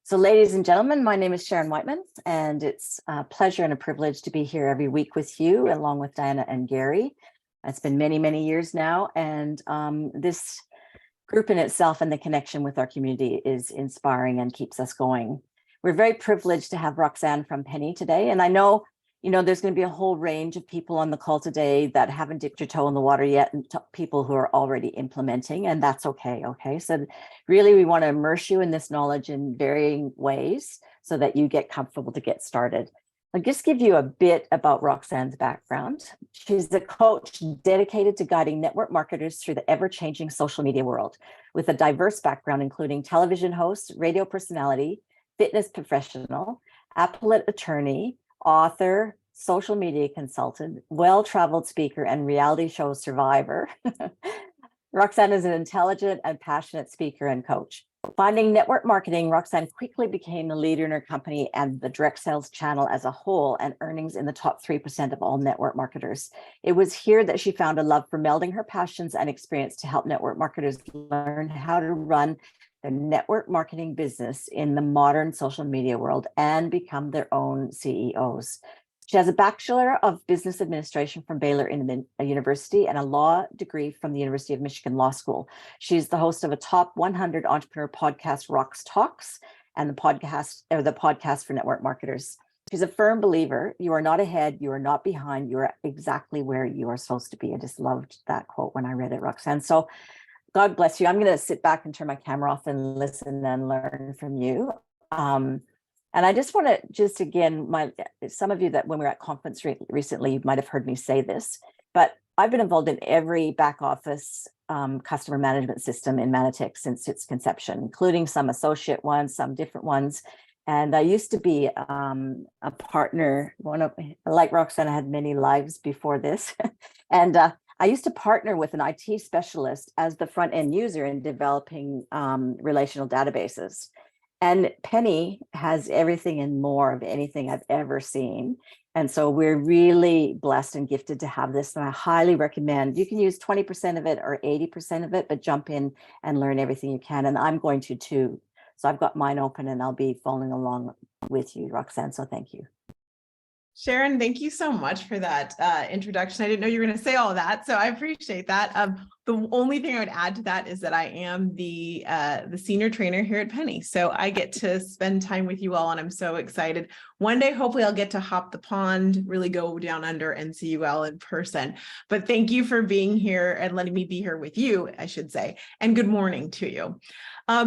So ladies and gentlemen, my name is Sharon Whiteman, and it's a pleasure and a privilege to be here every week with you, along with Diana and Gary. It's been many, many years now, and this group in itself and the connection with our community is inspiring and keeps us going. We're very privileged to have Roxanne from Penny today, and I know there's going to be a whole range of people on the call today that haven't dipped your toe in the water yet, and people who are already implementing, and that's okay. So really, we want to immerse you in this knowledge in varying ways so that you get comfortable to get started. I'll just give you a bit about Roxanne's background. She's a coach dedicated to guiding network marketers through the ever-changing social media world, with a diverse background including television host, radio personality, fitness professional, appellate attorney, author, social media consultant, well-traveled speaker, and reality show survivor. Roxanne is an intelligent and passionate speaker and coach. Finding network marketing, Roxanne quickly became a leader in her company and the direct sales channel as a whole, and earnings in the top 3% of all network marketers. It was here that she found a love for melding her passions and experience to help network marketers learn how to run their network marketing business in the modern social media world and become their own CEOs. She has a Bachelor of Business Administration from Baylor University and a law degree from the University of Michigan Law School. She's the host of a top 100 entrepreneur podcast, Rox Talks, and the podcast for network marketers. She's a firm believer, you are not ahead, you are not behind, you are exactly where you are supposed to be. I just loved that quote when I read it, Roxanne. So God bless you. I'm going to sit back and turn my camera off and listen and learn from you. And I just want to again, some of you that when we were at conference recently, you might have heard me say this, but I've been involved in every back office customer management system in Manatech since its conception, including some associate ones, some different ones. And I used to be a partner, like Roxanne, I had many lives before this. And I used to partner with an IT specialist as the front end user in developing relational databases. And Penny has everything and more of anything I've ever seen. And so we're really blessed and gifted to have this. And I highly recommend, you can use 20% of it or 80% of it, but jump in and learn everything you can. And I'm going to too. So I've got mine open and I'll be following along with you, Roxanne. So thank you. Sharon, thank you so much for that introduction. I didn't know you were going to say all of that, so I appreciate that. The only thing I would add to that is that I am the senior trainer here at Penny, so I get to spend time with you all, and I'm so excited. One day, hopefully, I'll get to hop the pond, really go down under and see you all in person. But thank you for being here and letting me be here with you, I should say, and good morning to you.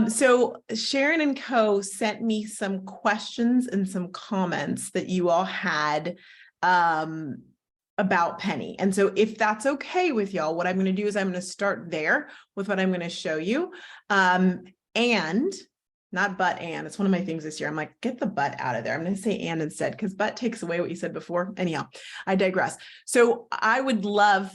So Sharon and Co sent me some questions and some comments that you all had about Penny. And so if that's okay with y'all, what I'm going to do is I'm going to start there with what I'm going to show you. And it's one of my things this year. I'm like, get the but out of there. I'm going to say and instead, because but takes away what you said before. Anyhow, I digress. So I would love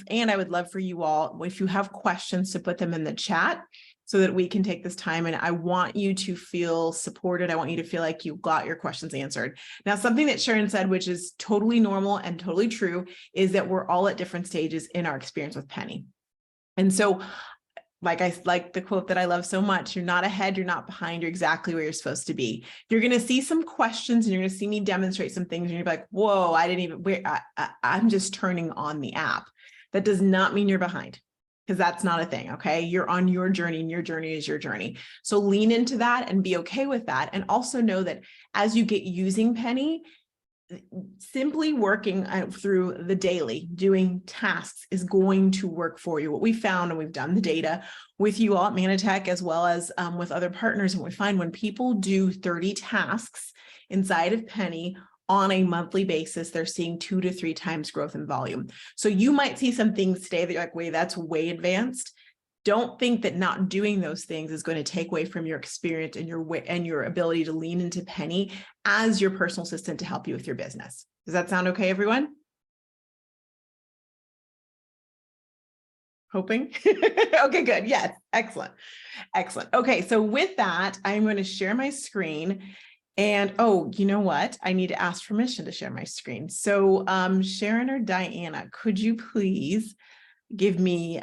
for you all, if you have questions, to put them in the chat, so that we can take this time. And I want you to feel supported. I want you to feel like you got your questions answered. Now, something that Sharon said, which is totally normal and totally true, is that we're all at different stages in our experience with Penny. And so, like the quote that I love so much, you're not ahead, you're not behind, you're exactly where you're supposed to be. You're going to see some questions and you're going to see me demonstrate some things. And you're like, whoa, I'm just turning on the app. That does not mean you're behind, because that's not a thing, okay? You're on your journey, and your journey is your journey. So lean into that and be okay with that. And also know that as you get using Penny, simply working through the daily, doing tasks is going to work for you. What we found, and we've done the data with you all at Manatech, as well as with other partners, and we find when people do 30 tasks inside of Penny on a monthly basis, they're seeing 2 to 3 times growth in volume. So you might see some things today that you're like, wait, that's way advanced. Don't think that not doing those things is going to take away from your experience and your ability to lean into Penny as your personal assistant to help you with your business. Does that sound okay, everyone? Hoping? Okay, good. Yes. Excellent. Excellent. Okay. So with that, I'm going to share my screen. And oh, you know what? I need to ask permission to share my screen. So Sharon or Diana, could you please give me,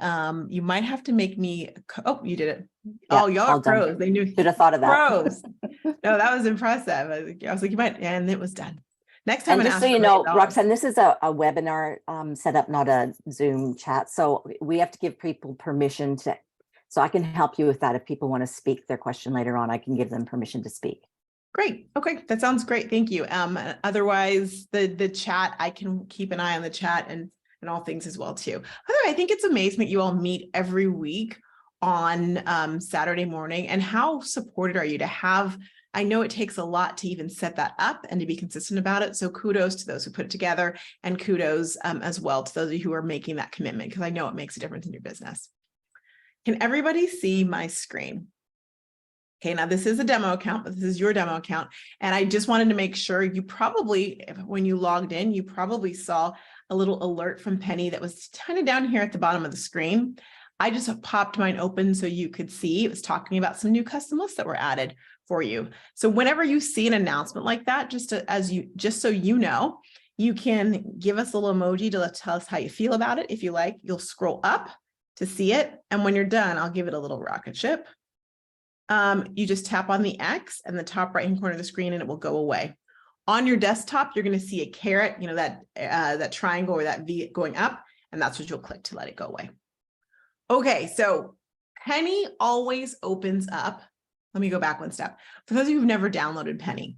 you might have to make me, oh, you did it. Yeah, oh, y'all are pros. They knew. Should have thought of that. Pros. No, that was impressive. I was like, you might, and it was done. Next time And I'm just so asking you for know, $1 million. Roxanne, this is a webinar setup, not a Zoom chat. So we have to give people permission to, so I can help you with that. If people want to speak their question later on, I can give them permission to speak. Great. Okay. That sounds great. Thank you. Otherwise the chat, I can keep an eye on the chat and all things as well too. I think it's amazing that you all meet every week on Saturday morning, and how supported are you to have, I know it takes a lot to even set that up and to be consistent about it. So kudos to those who put it together, and kudos as well to those of you who are making that commitment, because I know it makes a difference in your business. Can everybody see my screen? Okay, now this is a demo account, but this is your demo account. And I just wanted to make sure you probably, when you logged in, you probably saw a little alert from Penny that was kind of down here at the bottom of the screen. I just popped mine open so you could see. It was talking about some new custom lists that were added for you. So whenever you see an announcement like that, just so you know, you can give us a little emoji to tell us how you feel about it. If you like, you'll scroll up to see it. And when you're done, I'll give it a little rocket ship. You just tap on the X in the top right hand corner of the screen and it will go away. On your desktop, you're going to see a caret, you know, that triangle or that V going up, and that's what you'll click to let it go away. Okay, so Penny always opens up. Let me go back one step. For those of you who've never downloaded Penny,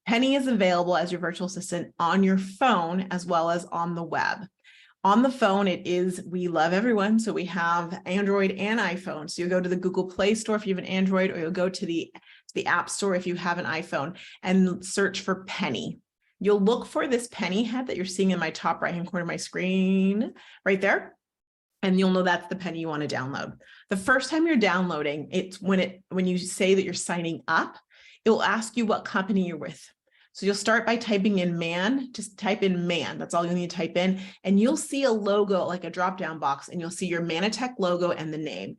Penny is available as your virtual assistant on your phone as well as on the web. On the phone, it is We Love Everyone. So we have Android and iPhone. So you go to the Google Play Store if you have an Android, or you'll go to the App Store if you have an iPhone and search for Penny. You'll look for this Penny head that you're seeing in my top right-hand corner of my screen right there. And you'll know that's the Penny you want to download. The first time you're downloading, it's when you say that you're signing up, it will ask you what company you're with. So you'll start by typing in man, just type in man. That's all you need to type in. And you'll see a logo, like a drop-down box, and you'll see your Manitech logo and the name.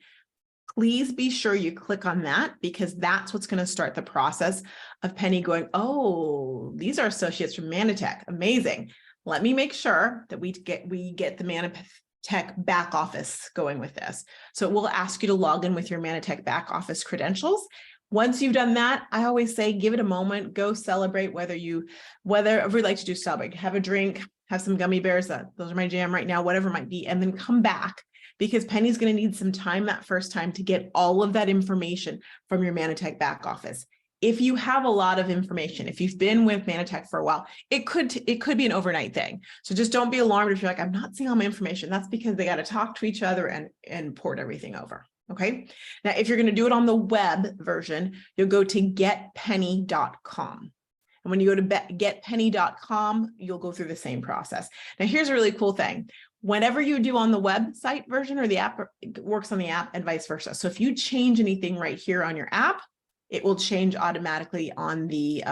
Please be sure you click on that, because that's what's going to start the process of Penny going, oh, these are associates from Manitech. Amazing. Let me make sure that we get the Manitech back office going with this. So it will ask you to log in with your Manitech back office credentials. Once you've done that, I always say, give it a moment, go celebrate, whatever you like to do, celebrate, have a drink, have some gummy bears. Those are my jam right now, whatever it might be, and then come back, because Penny's going to need some time that first time to get all of that information from your Manitech back office. If you have a lot of information, if you've been with Manitech for a while, it could be an overnight thing. So just don't be alarmed if you're like, I'm not seeing all my information. That's because they got to talk to each other and port everything over. Okay. Now, if you're going to do it on the web version, you'll go to getpenny.com. And when you go to getpenny.com, you'll go through the same process. Now, here's a really cool thing. Whenever you do on the website version, or the app, it works on the app and vice versa. So if you change anything right here on your app, it will change automatically on the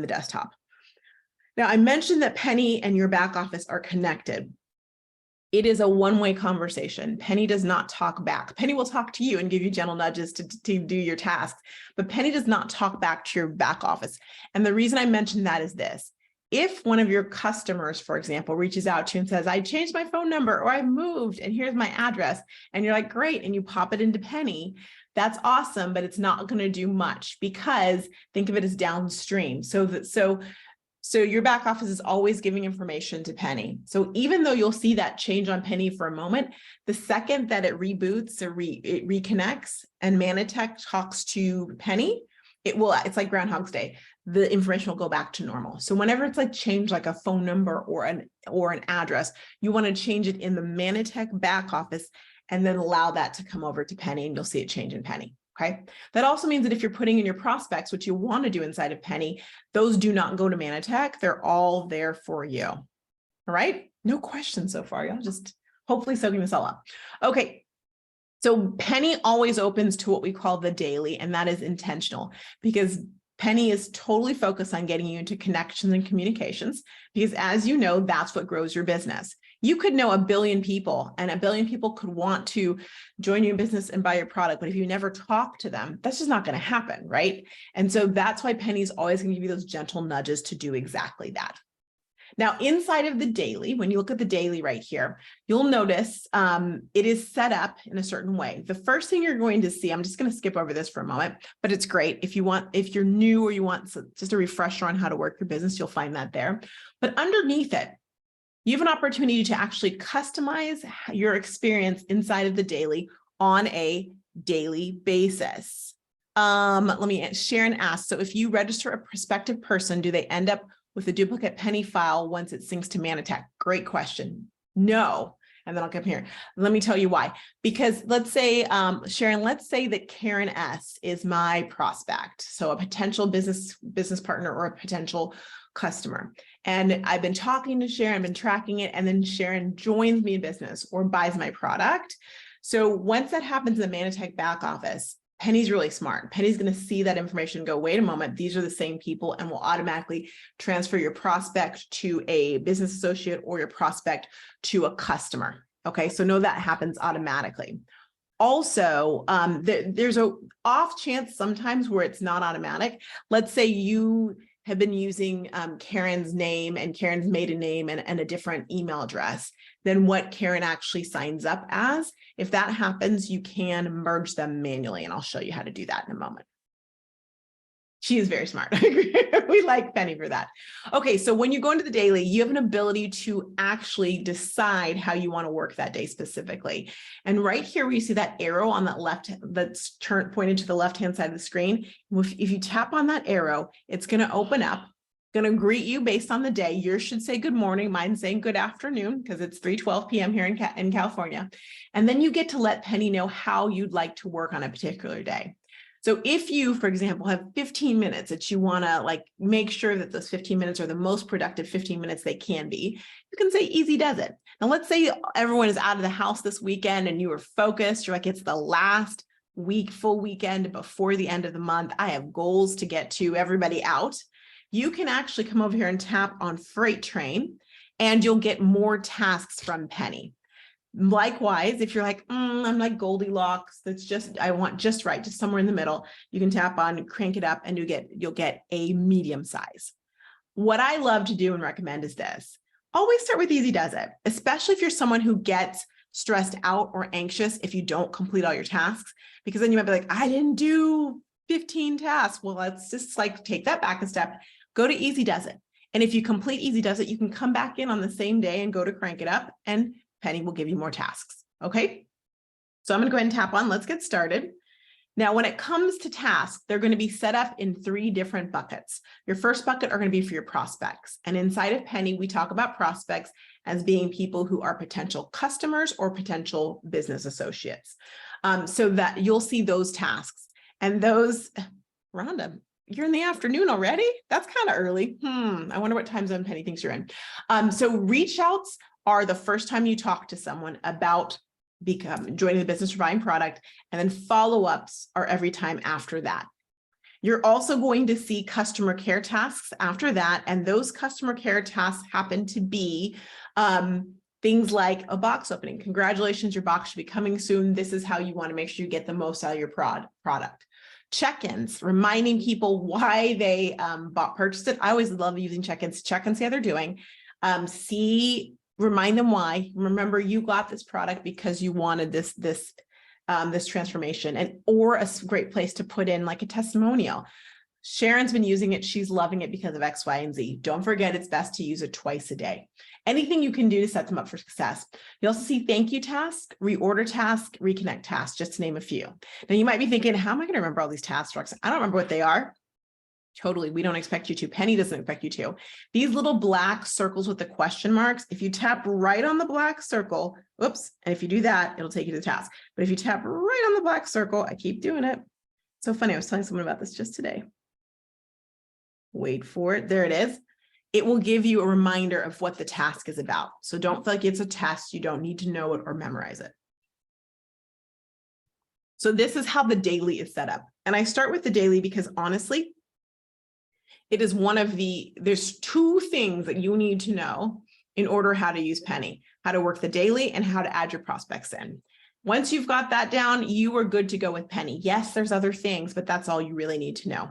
desktop. Now, I mentioned that Penny and your back office are connected. It is a one-way conversation. Penny does not talk back. Penny will talk to you and give you gentle nudges to do your tasks, but Penny does not talk back to your back office. And the reason I mentioned that is this. If one of your customers, for example, reaches out to you and says, I changed my phone number, or I moved and here's my address, and you're like, great, and you pop it into Penny, that's awesome, but it's not going to do much, because think of it as downstream. So your back office is always giving information to Penny. So even though you'll see that change on Penny for a moment, the second that it reboots or it reconnects and Manitech talks to Penny, it's like Groundhog's Day. The information will go back to normal. So whenever it's like change, like a phone number or an address, you want to change it in the Manitech back office and then allow that to come over to Penny, and you'll see it change in Penny. Okay. That also means that if you're putting in your prospects, which you want to do inside of Penny, those do not go to Manitech. They're all there for you. All right. No questions so far. Y'all just hopefully soaking this all up. Okay. So Penny always opens to what we call the daily, and that is intentional, because Penny is totally focused on getting you into connections and communications, because as you know, that's what grows your business. You could know 1 billion people, and 1 billion people could want to join your business and buy your product. But if you never talk to them, that's just not going to happen, right? And so that's why Penny's always going to give you those gentle nudges to do exactly that. Now, inside of the daily, when you look at the daily right here, you'll notice it is set up in a certain way. The first thing you're going to see, I'm just going to skip over this for a moment, but it's great. If you're new or you want just a refresher on how to work your business, you'll find that there. But underneath it, you have an opportunity to actually customize your experience inside of the daily on a daily basis. Sharon asked, so if you register a prospective person, do they end up with a duplicate penny file once it syncs to Manatech? Great question. No. And then I'll come here. Let me tell you why. Because let's say, Sharon, let's say that Karen S is my prospect. So a potential business partner or a potential customer. And I've been talking to Sharon, been tracking it, and then Sharon joins me in business or buys my product. So once that happens in the Manatech back office, Penny's really smart. Penny's going to see that information and go, wait a moment, these are the same people, and will automatically transfer your prospect to a business associate or your prospect to a customer. Okay, so know that happens automatically. Also, there's a off chance sometimes where it's not automatic. Let's say you have been using Karen's name and Karen's maiden name and a different email address than what Karen actually signs up as. If that happens, you can merge them manually, and I'll show you how to do that in a moment. She is very smart. We like Penny for that. Okay, so when you go into the daily, you have an ability to actually decide how you want to work that day specifically. And right here, where you see that arrow on that left, that's pointed to the left-hand side of the screen, if you tap on that arrow, it's going to open up, going to greet you based on the day. Yours should say good morning. Mine's saying good afternoon because it's 3:12 p.m. here in California. And then you get to let Penny know how you'd like to work on a particular day. So if you, for example, have 15 minutes that you want to make sure that those 15 minutes are the most productive 15 minutes they can be, you can say easy does it. Now, let's say everyone is out of the house this weekend and you are focused. You're like, it's the last full weekend before the end of the month. I have goals to get to everybody out. You can actually come over here and tap on Freight Train, and you'll get more tasks from Penny. Likewise, if you're like, I'm like Goldilocks, I want just right, just somewhere in the middle, you can tap on Crank It Up and you'll get a medium size. What I love to do and recommend is this. Always start with easy does it, especially if you're someone who gets stressed out or anxious if you don't complete all your tasks, because then you might be like, I didn't do 15 tasks. Well, let's just take that back a step, go to easy does it. And if you complete easy does it, you can come back in on the same day and go to Crank It Up, and Penny will give you more tasks. Okay. So I'm going to go ahead and tap on, let's get started. Now, when it comes to tasks, they're going to be set up in 3 different buckets. Your first bucket are going to be for your prospects. And inside of Penny, we talk about prospects as being people who are potential customers or potential business associates. So that you'll see those tasks. And those, Rhonda, you're in the afternoon already? That's kind of early. I wonder what time zone Penny thinks you're in. So reach outs are the first time you talk to someone about joining the business or buying product, and then follow-ups are every time after that. You're also going to see customer care tasks after that, and those customer care tasks happen to be things like a box opening. Congratulations, your box should be coming soon. This is how you want to make sure you get the most out of your product. Check-ins, reminding people why they purchased it. I always love using check-ins to check and see how they're doing. Remind them why. Remember, you got this product because you wanted this transformation, or a great place to put in like a testimonial. Sharon's been using it. She's loving it because of X, Y, and Z. Don't forget, it's best to use it twice a day. Anything you can do to set them up for success. You also see thank you task, reorder task, reconnect task, just to name a few. Now you might be thinking, how am I going to remember all these tasks, Roxanne? I don't remember what they are. Totally. We don't expect you to. Penny doesn't expect you to. These little black circles with the question marks, if you tap right on the black circle, whoops, and if you do that, it'll take you to the task. But if you tap right on the black circle, I keep doing it. So funny. I was telling someone about this just today. Wait for it. There it is. It will give you a reminder of what the task is about. So don't feel like it's a test. You don't need to know it or memorize it. So this is how the daily is set up. And I start with the daily because honestly, it is there's 2 things that you need to know in order how to use Penny, how to work the daily and how to add your prospects in. Once you've got that down, you are good to go with Penny. Yes, there's other things, but that's all you really need to know.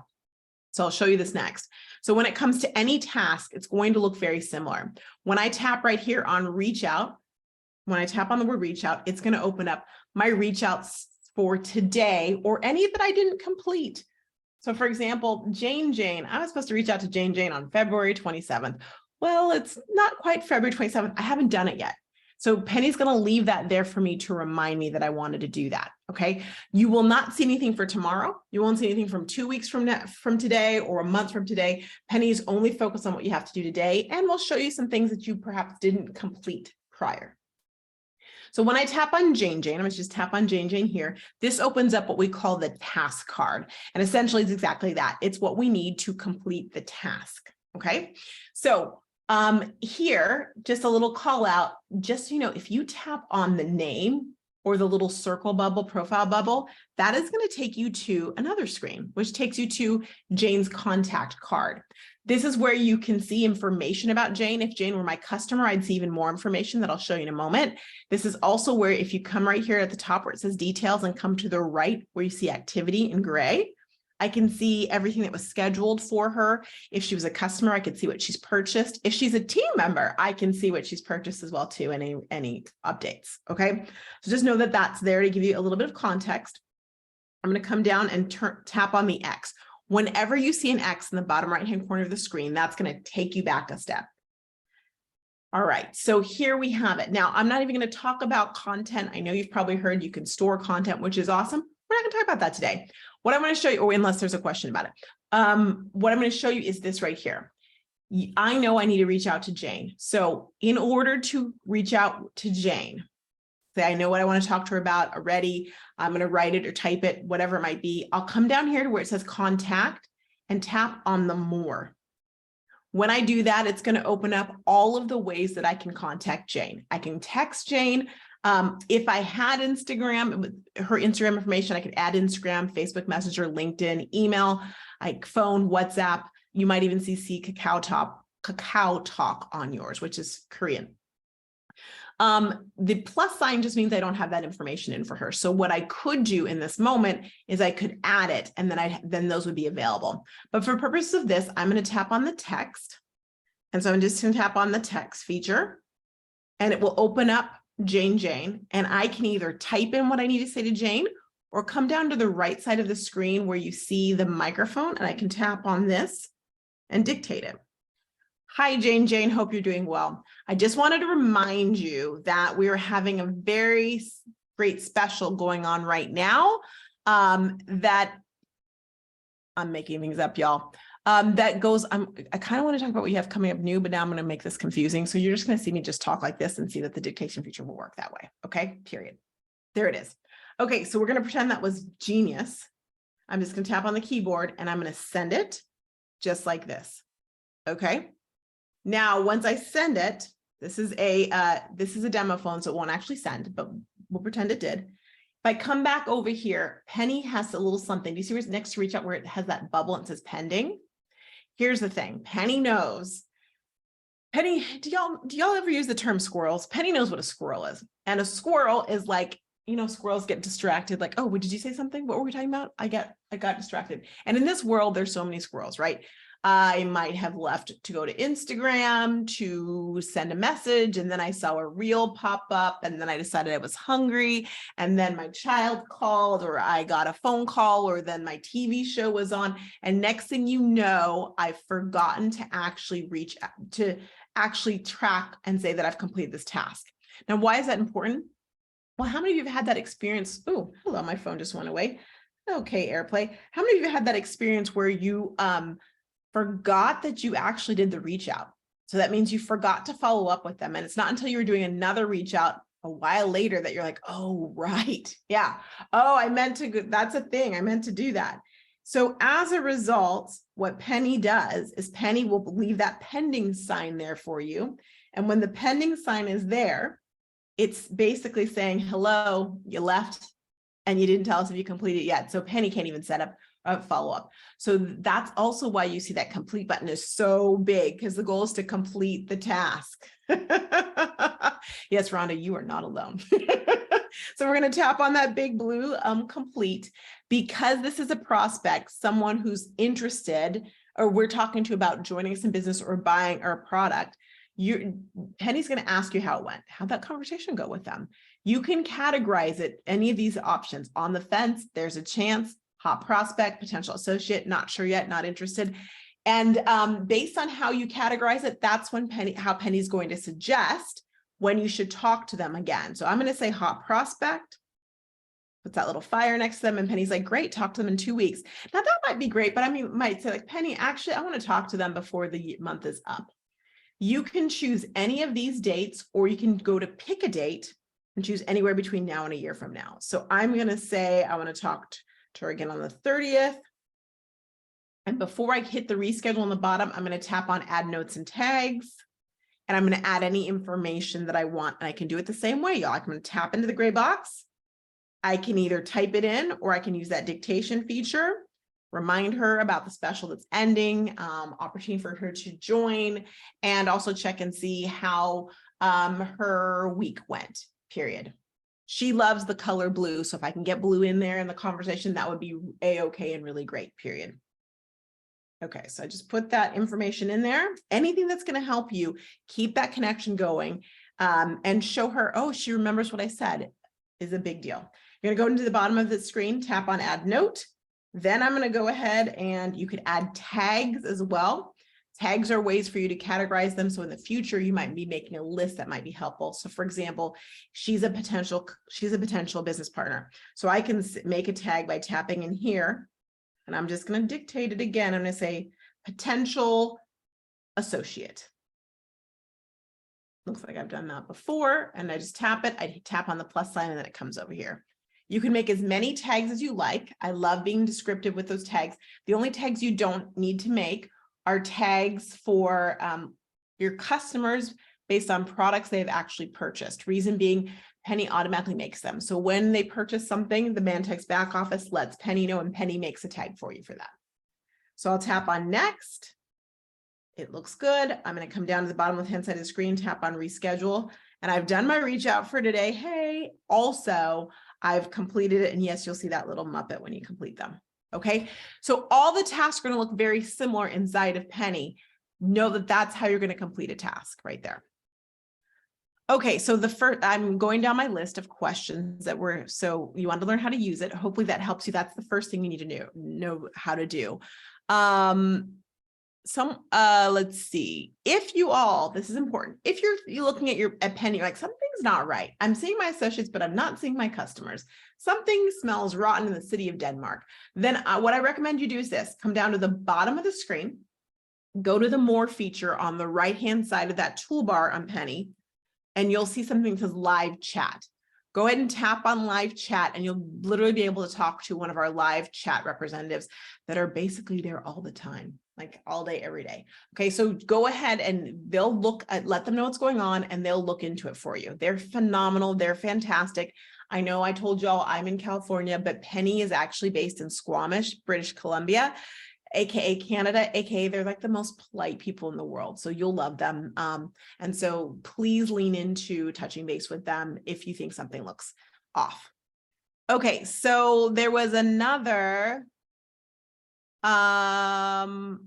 So I'll show you this next. So when it comes to any task, it's going to look very similar. When I tap right here on reach out, when I tap on the word reach out, it's going to open up my reach outs for today or any that I didn't complete. So for example, Jane, I was supposed to reach out to Jane on February 27th. Well, it's not quite February 27th. I haven't done it yet. So Penny's going to leave that there for me to remind me that I wanted to do that. Okay. You will not see anything for tomorrow. You won't see anything from 2 weeks from today or a month from today. Penny's only focused on what you have to do today. And we'll show you some things that you perhaps didn't complete prior. So when I tap on Jane, I'm going to just tap on Jane here. This opens up what we call the task card. And essentially it's exactly that. It's what we need to complete the task. Okay. So here, just a little call out, just so you know, if you tap on the name or the little circle bubble, profile bubble, that is going to take you to another screen, which takes you to Jane's contact card. This is where you can see information about Jane. If Jane were my customer, I'd see even more information that I'll show you in a moment. This is also where if you come right here at the top where it says details and come to the right where you see activity in gray, I can see everything that was scheduled for her. If she was a customer, I could see what she's purchased. If she's a team member, I can see what she's purchased as well too, any updates, okay? So just know that that's there to give you a little bit of context. I'm gonna come down and tap on the X. Whenever you see an X in the bottom right-hand corner of the screen, that's gonna take you back a step. All right, so here we have it. Now, I'm not even gonna talk about content. I know you've probably heard you can store content, which is awesome. We're not gonna talk about that today. What I'm going to show you, or unless there's a question about it, what I'm going to show you is this right here. I know I need to reach out to Jane. So in order to reach out to Jane, say I know what I want to talk to her about already, I'm going to write it or type it, whatever it might be. I'll come down here to where it says contact and tap on the more. When I do that, it's going to open up all of the ways that I can contact Jane. I can text Jane. If I had Instagram, her Instagram information, I could add Instagram, Facebook Messenger, LinkedIn, email, like phone, WhatsApp. You might even see Kakao Talk on yours, which is Korean. The plus sign just means I don't have that information in for her. So what I could do in this moment is I could add it and then those would be available. But for purposes of this, I'm going to tap on the text. And so I'm just going to tap on the text feature and it will open up Jane, and I can either type in what I need to say to Jane or come down to the right side of the screen where you see the microphone and I can tap on this and dictate it. Hi, Jane, hope you're doing well. I just wanted to remind you that we're having a very great special going on right now that I'm making things up, y'all. That goes, I kind of want to talk about what you have coming up new, but now I'm going to make this confusing. So you're just going to see me just talk like this and see that the dictation feature will work that way. Okay, period. There it is. Okay, so we're going to pretend that was genius. I'm just going to tap on the keyboard and I'm going to send it just like this. Okay. Now, once I send it, this is a demo phone, so it won't actually send, but we'll pretend it did. If I come back over here, Penny has a little something. Do you see where it's next to reach out where it has that bubble and it says pending? Here's the thing. Penny knows. Penny, do y'all ever use the term squirrels? Penny knows what a squirrel is. And a squirrel is like, you know, squirrels get distracted. Like, oh, did you say something? What were we talking about? I got distracted. And in this world, there's so many squirrels, right? I might have left to go to Instagram to send a message, and then I saw a reel pop up, and then I decided I was hungry, and then my child called, or I got a phone call, or then my TV show was on, and next thing you know, I've forgotten to actually track and say that I've completed this task. Now, why is that important? Well, how many of you have had that experience? Oh, hello, my phone just went away. Okay, AirPlay. How many of you had that experience where you forgot that you actually did the reach out? So that means you forgot to follow up with them. And it's not until you were doing another reach out a while later that you're like, oh, right. Yeah. Oh, I meant to, that's a thing. I meant to do that. So as a result, what Penny does is Penny will leave that pending sign there for you. And when the pending sign is there, it's basically saying, hello, you left and you didn't tell us if you completed it yet. So Penny can't even set up a follow-up. So that's also why you see that complete button is so big, because the goal is to complete the task. Yes, Rhonda, you are not alone. So we're going to tap on that big blue complete. Because this is a prospect, someone who's interested, or we're talking to about joining us in business or buying our product, Penny's going to ask you how it went. How'd that conversation go with them? You can categorize it, any of these options: on the fence, there's a chance, hot prospect, potential associate, not sure yet, not interested. And based on how you categorize it, that's when how Penny's going to suggest when you should talk to them again. So I'm going to say hot prospect, put that little fire next to them, and Penny's like, great, talk to them in 2 weeks. Now that might be great, but I mean, might say like, Penny, actually, I want to talk to them before the month is up. You can choose any of these dates, or you can go to pick a date and choose anywhere between now and a year from now. So I'm going to say, I want to talk to her again on the 30th. And before I hit the reschedule on the bottom, I'm going to tap on add notes and tags. And I'm going to add any information that I want. And I can do it the same way, y'all. I'm going to tap into the gray box. I can either type it in, or I can use that dictation feature, remind her about the special that's ending, opportunity for her to join, and also check and see how her week went, period. She loves the color blue. So if I can get blue in there in the conversation, that would be a-okay and really great, period. Okay, so I just put that information in there. Anything that's going to help you keep that connection going, and show her, oh, she remembers what I said, is a big deal. You're going to go into the bottom of the screen, tap on add note. Then I'm going to go ahead, and you could add tags as well. Tags are ways for you to categorize them. So in the future, you might be making a list that might be helpful. So for example, she's a potential business partner. So I can make a tag by tapping in here. And I'm just going to dictate it again. I'm going to say potential associate. Looks like I've done that before. And I just tap it. I tap on the plus sign, and then it comes over here. You can make as many tags as you like. I love being descriptive with those tags. The only tags you don't need to make are tags for your customers based on products they've actually purchased. Reason being, Penny automatically makes them. So when they purchase something, the Mantex back office lets Penny know, and Penny makes a tag for you for that. So I'll tap on next. It looks good. I'm going to come down to the bottom left-hand side of the screen, tap on reschedule. And I've done my reach out for today. Hey, also, I've completed it. And yes, you'll see that little Muppet when you complete them. Okay. So all the tasks are going to look very similar inside of Penny. Know that that's how you're going to complete a task right there. Okay, so the first, I'm going down my list of questions that were, so you want to learn how to use it. Hopefully that helps you. That's the first thing you need to know how to do. Let's see. If you all, this is important. If you're looking at Penny, you're like, something's not right. I'm seeing my associates, but I'm not seeing my customers. Something smells rotten in the city of Denmark. Then what I recommend you do is this: come down to the bottom of the screen, go to the more feature on the right-hand side of that toolbar on Penny, and you'll see something that says live chat. Go ahead and tap on live chat, and you'll literally be able to talk to one of our live chat representatives that are basically there all the time, like all day, every day. Okay, so go ahead and they'll let them know what's going on, and they'll look into it for you. They're phenomenal. They're fantastic. I know I told y'all I'm in California, but Penny is actually based in Squamish, British Columbia, AKA Canada, AKA they're like the most polite people in the world. So you'll love them. And so please lean into touching base with them if you think something looks off. Okay, so there was another, oh,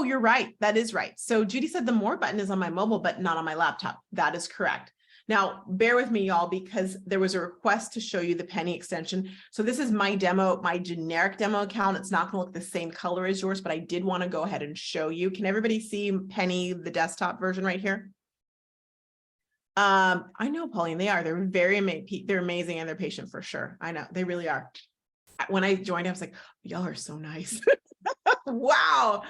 you're right. That is right. So Judy said the more button is on my mobile, but not on my laptop. That is correct. Now, bear with me, y'all, because there was a request to show you the Penny extension. So this is my demo, my generic demo account. It's not going to look the same color as yours, but I did want to go ahead and show you. Can everybody see Penny, the desktop version right here? I know, Pauline, they are. They're very amazing. They're amazing, and they're patient for sure. I know, they really are. When I joined, I was like, y'all are so nice. Wow.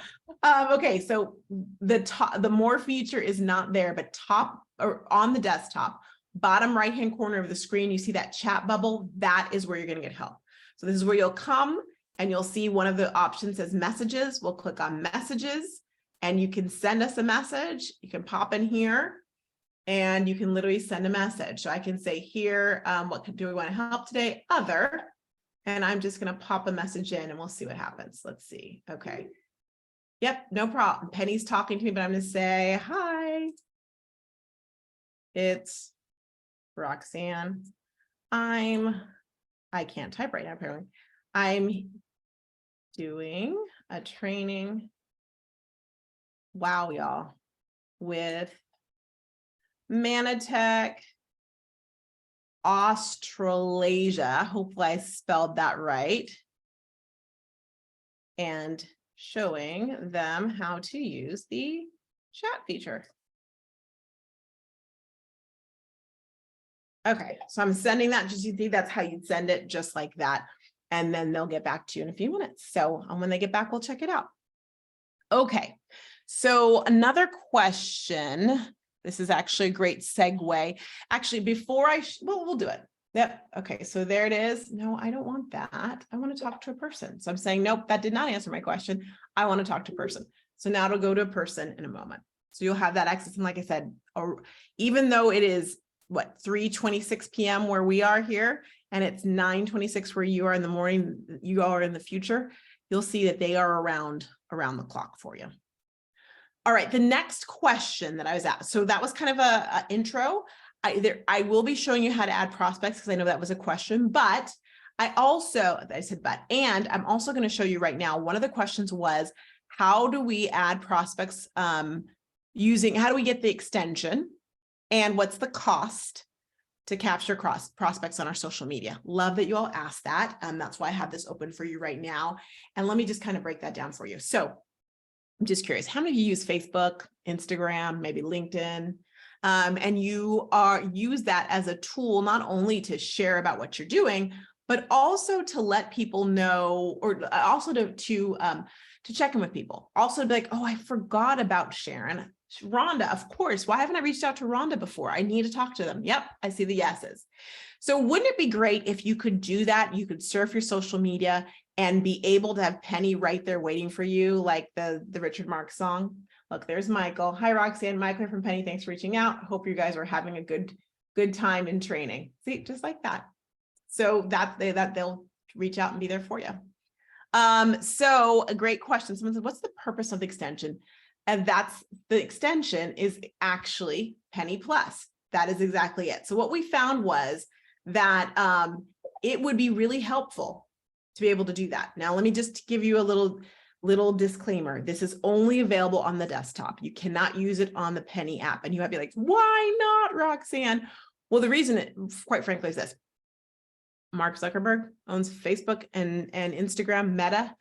Okay, so the more feature is not there, but top or on the desktop, bottom right-hand corner of the screen, you see that chat bubble. That is where you're going to get help. So this is where you'll come, and you'll see one of the options says messages. We'll click on messages, and you can send us a message. You can pop in here, and you can literally send a message. So I can say here, what do we want to help today? Other. And I'm just going to pop a message in, and we'll see what happens. Let's see. Okay. Yep, no problem. Penny's talking to me, but I'm going to say, hi, it's Roxanne. I can't type right now, apparently. I'm doing a training. Wow, y'all, with Manatech Australasia. Hopefully I spelled that right. And showing them how to use the chat feature. Okay, so I'm sending that, just you think that's how you'd send it, just like that. And then they'll get back to you in a few minutes. So when they get back, we'll check it out. Okay, so another question. This is actually a great segue. Actually, before we'll do it. Yep. Okay, so there it is. No, I don't want that. I want to talk to a person. So I'm saying, nope, that did not answer my question. I want to talk to a person. So now it'll go to a person in a moment. So you'll have that access. And like I said, or even though it is what, 3:26 p.m. where we are here, and it's 9:26 where you are in the morning, you are in the future, you'll see that they are around the clock for you. All right, the next question that I was asked. So that was kind of a intro. I will be showing you how to add prospects because I know that was a question, but I'm also going to show you right now. One of the questions was, how do we add prospects how do we get the extension, and what's the cost to capture prospects on our social media? Love that you all asked that. That's why I have this open for you right now. And let me just kind of break that down for you. So I'm just curious, how many of you use Facebook, Instagram, maybe LinkedIn? And you use that as a tool, not only to share about what you're doing, but also to let people know, or also to check in with people. Also to be like, oh, I forgot about Sharon. Rhonda, of course. Why haven't I reached out to Rhonda before? I need to talk to them. Yep, I see the yeses. So wouldn't it be great if you could do that? You could surf your social media and be able to have Penny right there waiting for you, like the Richard Marx song. Look, there's Michael. Hi, Roxanne. Michael from Penny. Thanks for reaching out. Hope you guys are having a good time in training. See, just like that. So that they'll reach out and be there for you. So a great question. Someone said, what's the purpose of the extension? And that's the extension is actually Penny Plus. That is exactly it. So what we found was that it would be really helpful to be able to do that. Now, let me just give you a little disclaimer. This is only available on the desktop. You cannot use it on the Penny app. And you might be like, why not, Roxanne? Well, the reason, quite frankly, is this. Mark Zuckerberg owns Facebook and Instagram. Meta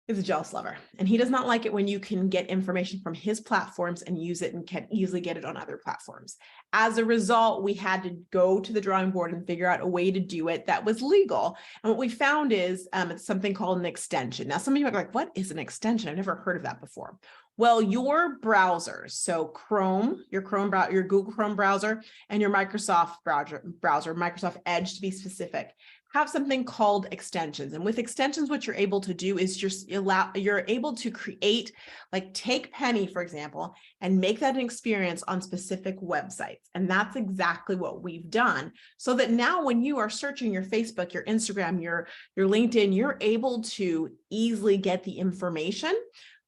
is a jealous lover, and he does not like it when you can get information from his platforms and use it and can easily get it on other platforms. As a result, we had to go to the drawing board and figure out a way to do it that was legal. And what we found is it's something called an extension. Now, some of you are like, what is an extension? I've never heard of that before. Well, your browsers, so Chrome, your Google Chrome browser, and your Microsoft browser, Microsoft Edge to be specific, have something called extensions. And with extensions, what you're able to do is you're able to create, like take Penny, for example, and make that an experience on specific websites. And that's exactly what we've done. So that now when you are searching your Facebook, your Instagram, your LinkedIn, you're able to easily get the information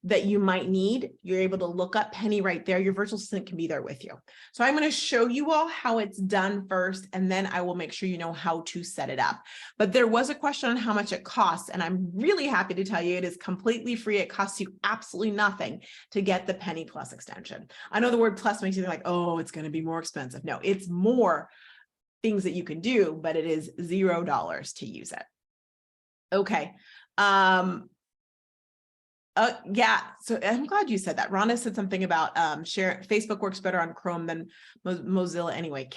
that you might need. You're able to look up Penny right there. Your virtual assistant can be there with you. So I'm going to show you all how it's done first, and then I will make sure you know how to set it up. But there was a question on how much it costs, and I'm really happy to tell you it is completely free. It costs you absolutely nothing to get the Penny Plus extension. I know the word plus makes you think like, oh, it's going to be more expensive. No, it's more things that you can do, but it is $0 to use it. Okay. Yeah, so I'm glad you said that. Rhonda said something about Facebook works better on Chrome than Mozilla anyway.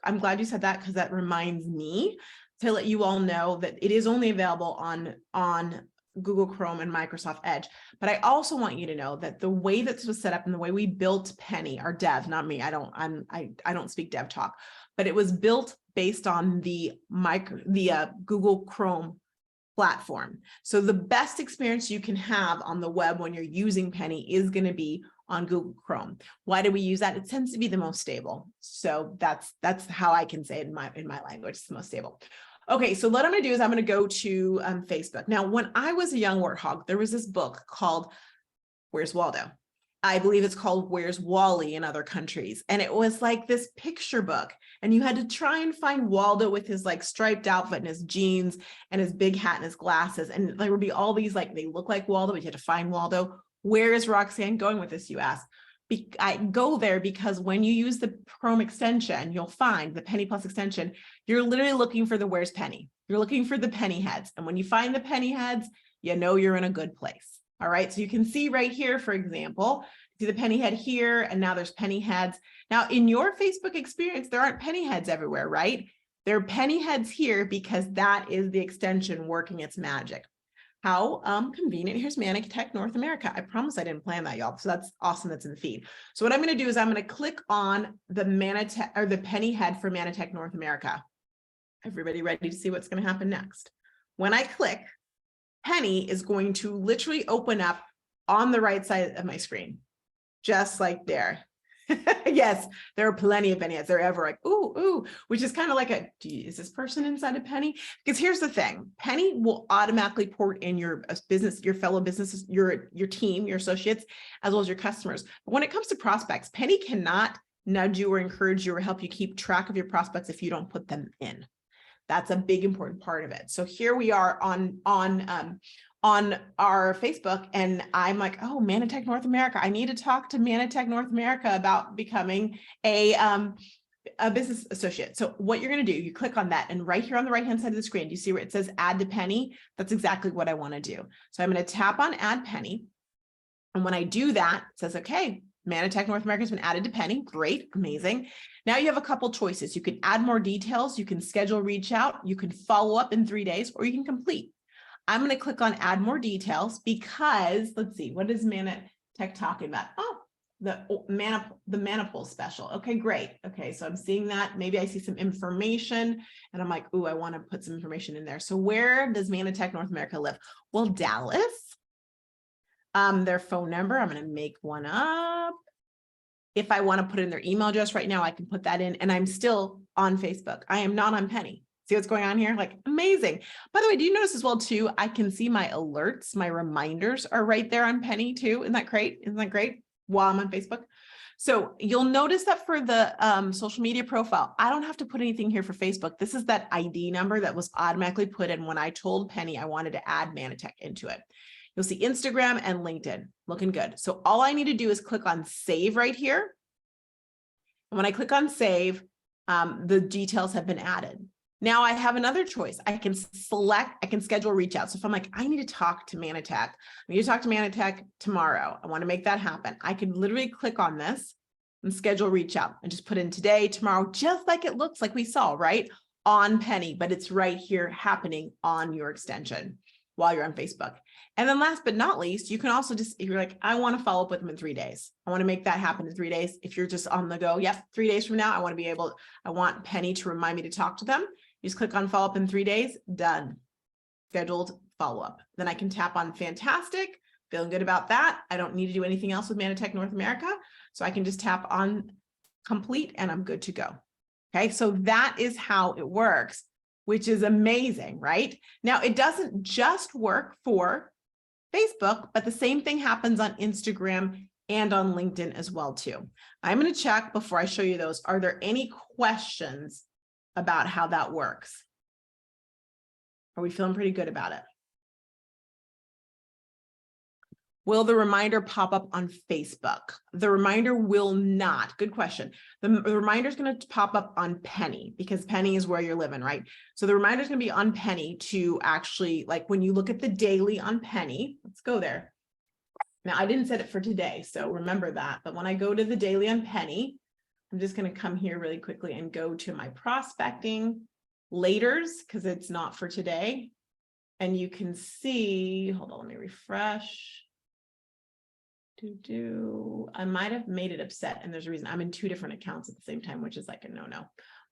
I'm glad you said that because that reminds me to let you all know that it is only available on Google Chrome and Microsoft Edge. But I also want you to know that the way that this was set up and the way we built Penny, our dev, not me, I don't speak dev talk, but it was built based on the Google Chrome platform. So the best experience you can have on the web when you're using Penny is going to be on Google Chrome. Why do we use that? It tends to be the most stable. So that's how I can say it in my language. It's the most stable. Okay, so what I'm going to do is I'm going to go to Facebook. Now, when I was a young warthog, there was this book called Where's Waldo? I believe it's called Where's Wally in other countries. And it was like this picture book. And you had to try and find Waldo with his like striped outfit and his jeans and his big hat and his glasses. And there would be all these, like, they look like Waldo, but you had to find Waldo. Where is Roxanne going with this, you ask? I go there because when you use the Chrome extension, you'll find the Penny Plus extension, you're literally looking for the Where's Penny. You're looking for the penny heads. And when you find the penny heads, you know you're in a good place. All right, so you can see right here, for example, see the penny head here, and now there's penny heads. Now in your Facebook experience, there aren't penny heads everywhere, right? There are penny heads here because that is the extension working its magic. How convenient. Here's Manitech North America. I promise I didn't plan that, y'all. So that's awesome. That's in the feed. So what I'm going to do is I'm going to click on the Manitech or the penny head for Manitech North America. Everybody ready to see what's going to happen next? When I click, Penny is going to literally open up on the right side of my screen, just like there. Yes, there are plenty of penny heads. They're ever like, ooh, ooh, which is kind of like a, is this person inside a penny? Because here's the thing, Penny will automatically port in your business, your fellow businesses, your team, your associates, as well as your customers. But when it comes to prospects, Penny cannot nudge you or encourage you or help you keep track of your prospects if you don't put them in. That's a big important part of it. So here we are on our Facebook, and I'm like, oh, Manitech North America. I need to talk to Manitech North America about becoming a business associate. So what you're going to do, you click on that, and right here on the right hand side of the screen, do you see where it says add to Penny? That's exactly what I want to do. So I'm going to tap on add Penny. And when I do that, it says, okay, Manitech North America has been added to Penny. Great, amazing. Now you have a couple choices. You can add more details. You can schedule reach out. You can follow up in 3 days, or you can complete. I'm going to click on add more details because let's see, what is Manitech talking about? Oh, the Maniple special. Okay, great. Okay, so I'm seeing that. Maybe I see some information and I'm like, ooh, I want to put some information in there. So where does Manitech North America live? Well, Dallas. Their phone number, I'm going to make one up. If I want to put in their email address right now, I can put that in, and I'm still on Facebook. I am not on Penny. See what's going on here? Like, amazing. By the way, do you notice as well too, I can see my alerts, my reminders are right there on Penny too. Isn't that great? Isn't that great? While I'm on Facebook. So you'll notice that for the social media profile, I don't have to put anything here for Facebook. This is that ID number that was automatically put in when I told Penny I wanted to add Manitech into it. You'll see Instagram and LinkedIn looking good. So all I need to do is click on save right here. And when I click on save, the details have been added. Now I have another choice. I can schedule reach out. So if I'm like, I need to talk to Manitech, I need to talk to Manitech tomorrow. I want to make that happen. I can literally click on this and schedule reach out and just put in today, tomorrow, just like it looks like we saw, right? On Penny, but it's right here happening on your extension while you're on Facebook. And then last but not least, you can also just, if you're like, I want to follow up with them in 3 days. I want to make that happen in 3 days. If you're just on the go, yep, 3 days from now, I want Penny to remind me to talk to them. You just click on follow up in 3 days, done, scheduled follow up. Then I can tap on fantastic, feeling good about that. I don't need to do anything else with Manitech North America. So I can just tap on complete and I'm good to go. Okay, so that is how it works, which is amazing, right? Now, it doesn't just work for Facebook, but the same thing happens on Instagram and on LinkedIn as well, too. I'm going to check before I show you those. Are there any questions about how that works? Are we feeling pretty good about it? Will the reminder pop up on Facebook? The reminder will not. Good question. The reminder is going to pop up on Penny because Penny is where you're living, right? So the reminder is going to be on Penny to actually, like when you look at the daily on Penny, let's go there. Now I didn't set it for today, so remember that. But when I go to the daily on Penny, I'm just going to come here really quickly and go to my prospecting laters because it's not for today. And you can see, hold on, let me refresh. I might have made it upset, and there's a reason. I'm in 2 different accounts at the same time, which is like a no-no,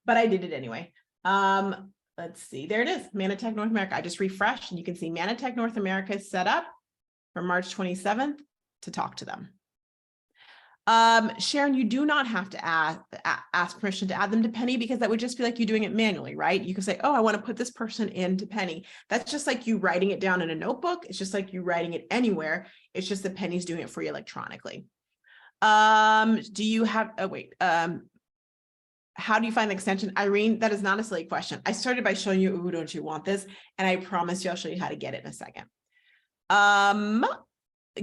but I did it anyway. Let's see, there it is, Manitech North America. I just refreshed and you can see Manitech North America is set up for March 27th to talk to them. Sharon, you do not have to ask permission to add them to Penny because that would just be like you doing it manually, right? You can say, oh, I want to put this person into Penny. That's just like you writing it down in a notebook. It's just like you writing it anywhere. It's just that Penny's doing it for you electronically. Do you have, oh wait, how do you find the extension? Irene, that is not a silly question. I started by showing you, ooh, don't you want this? And I promise you, I'll show you how to get it in a second.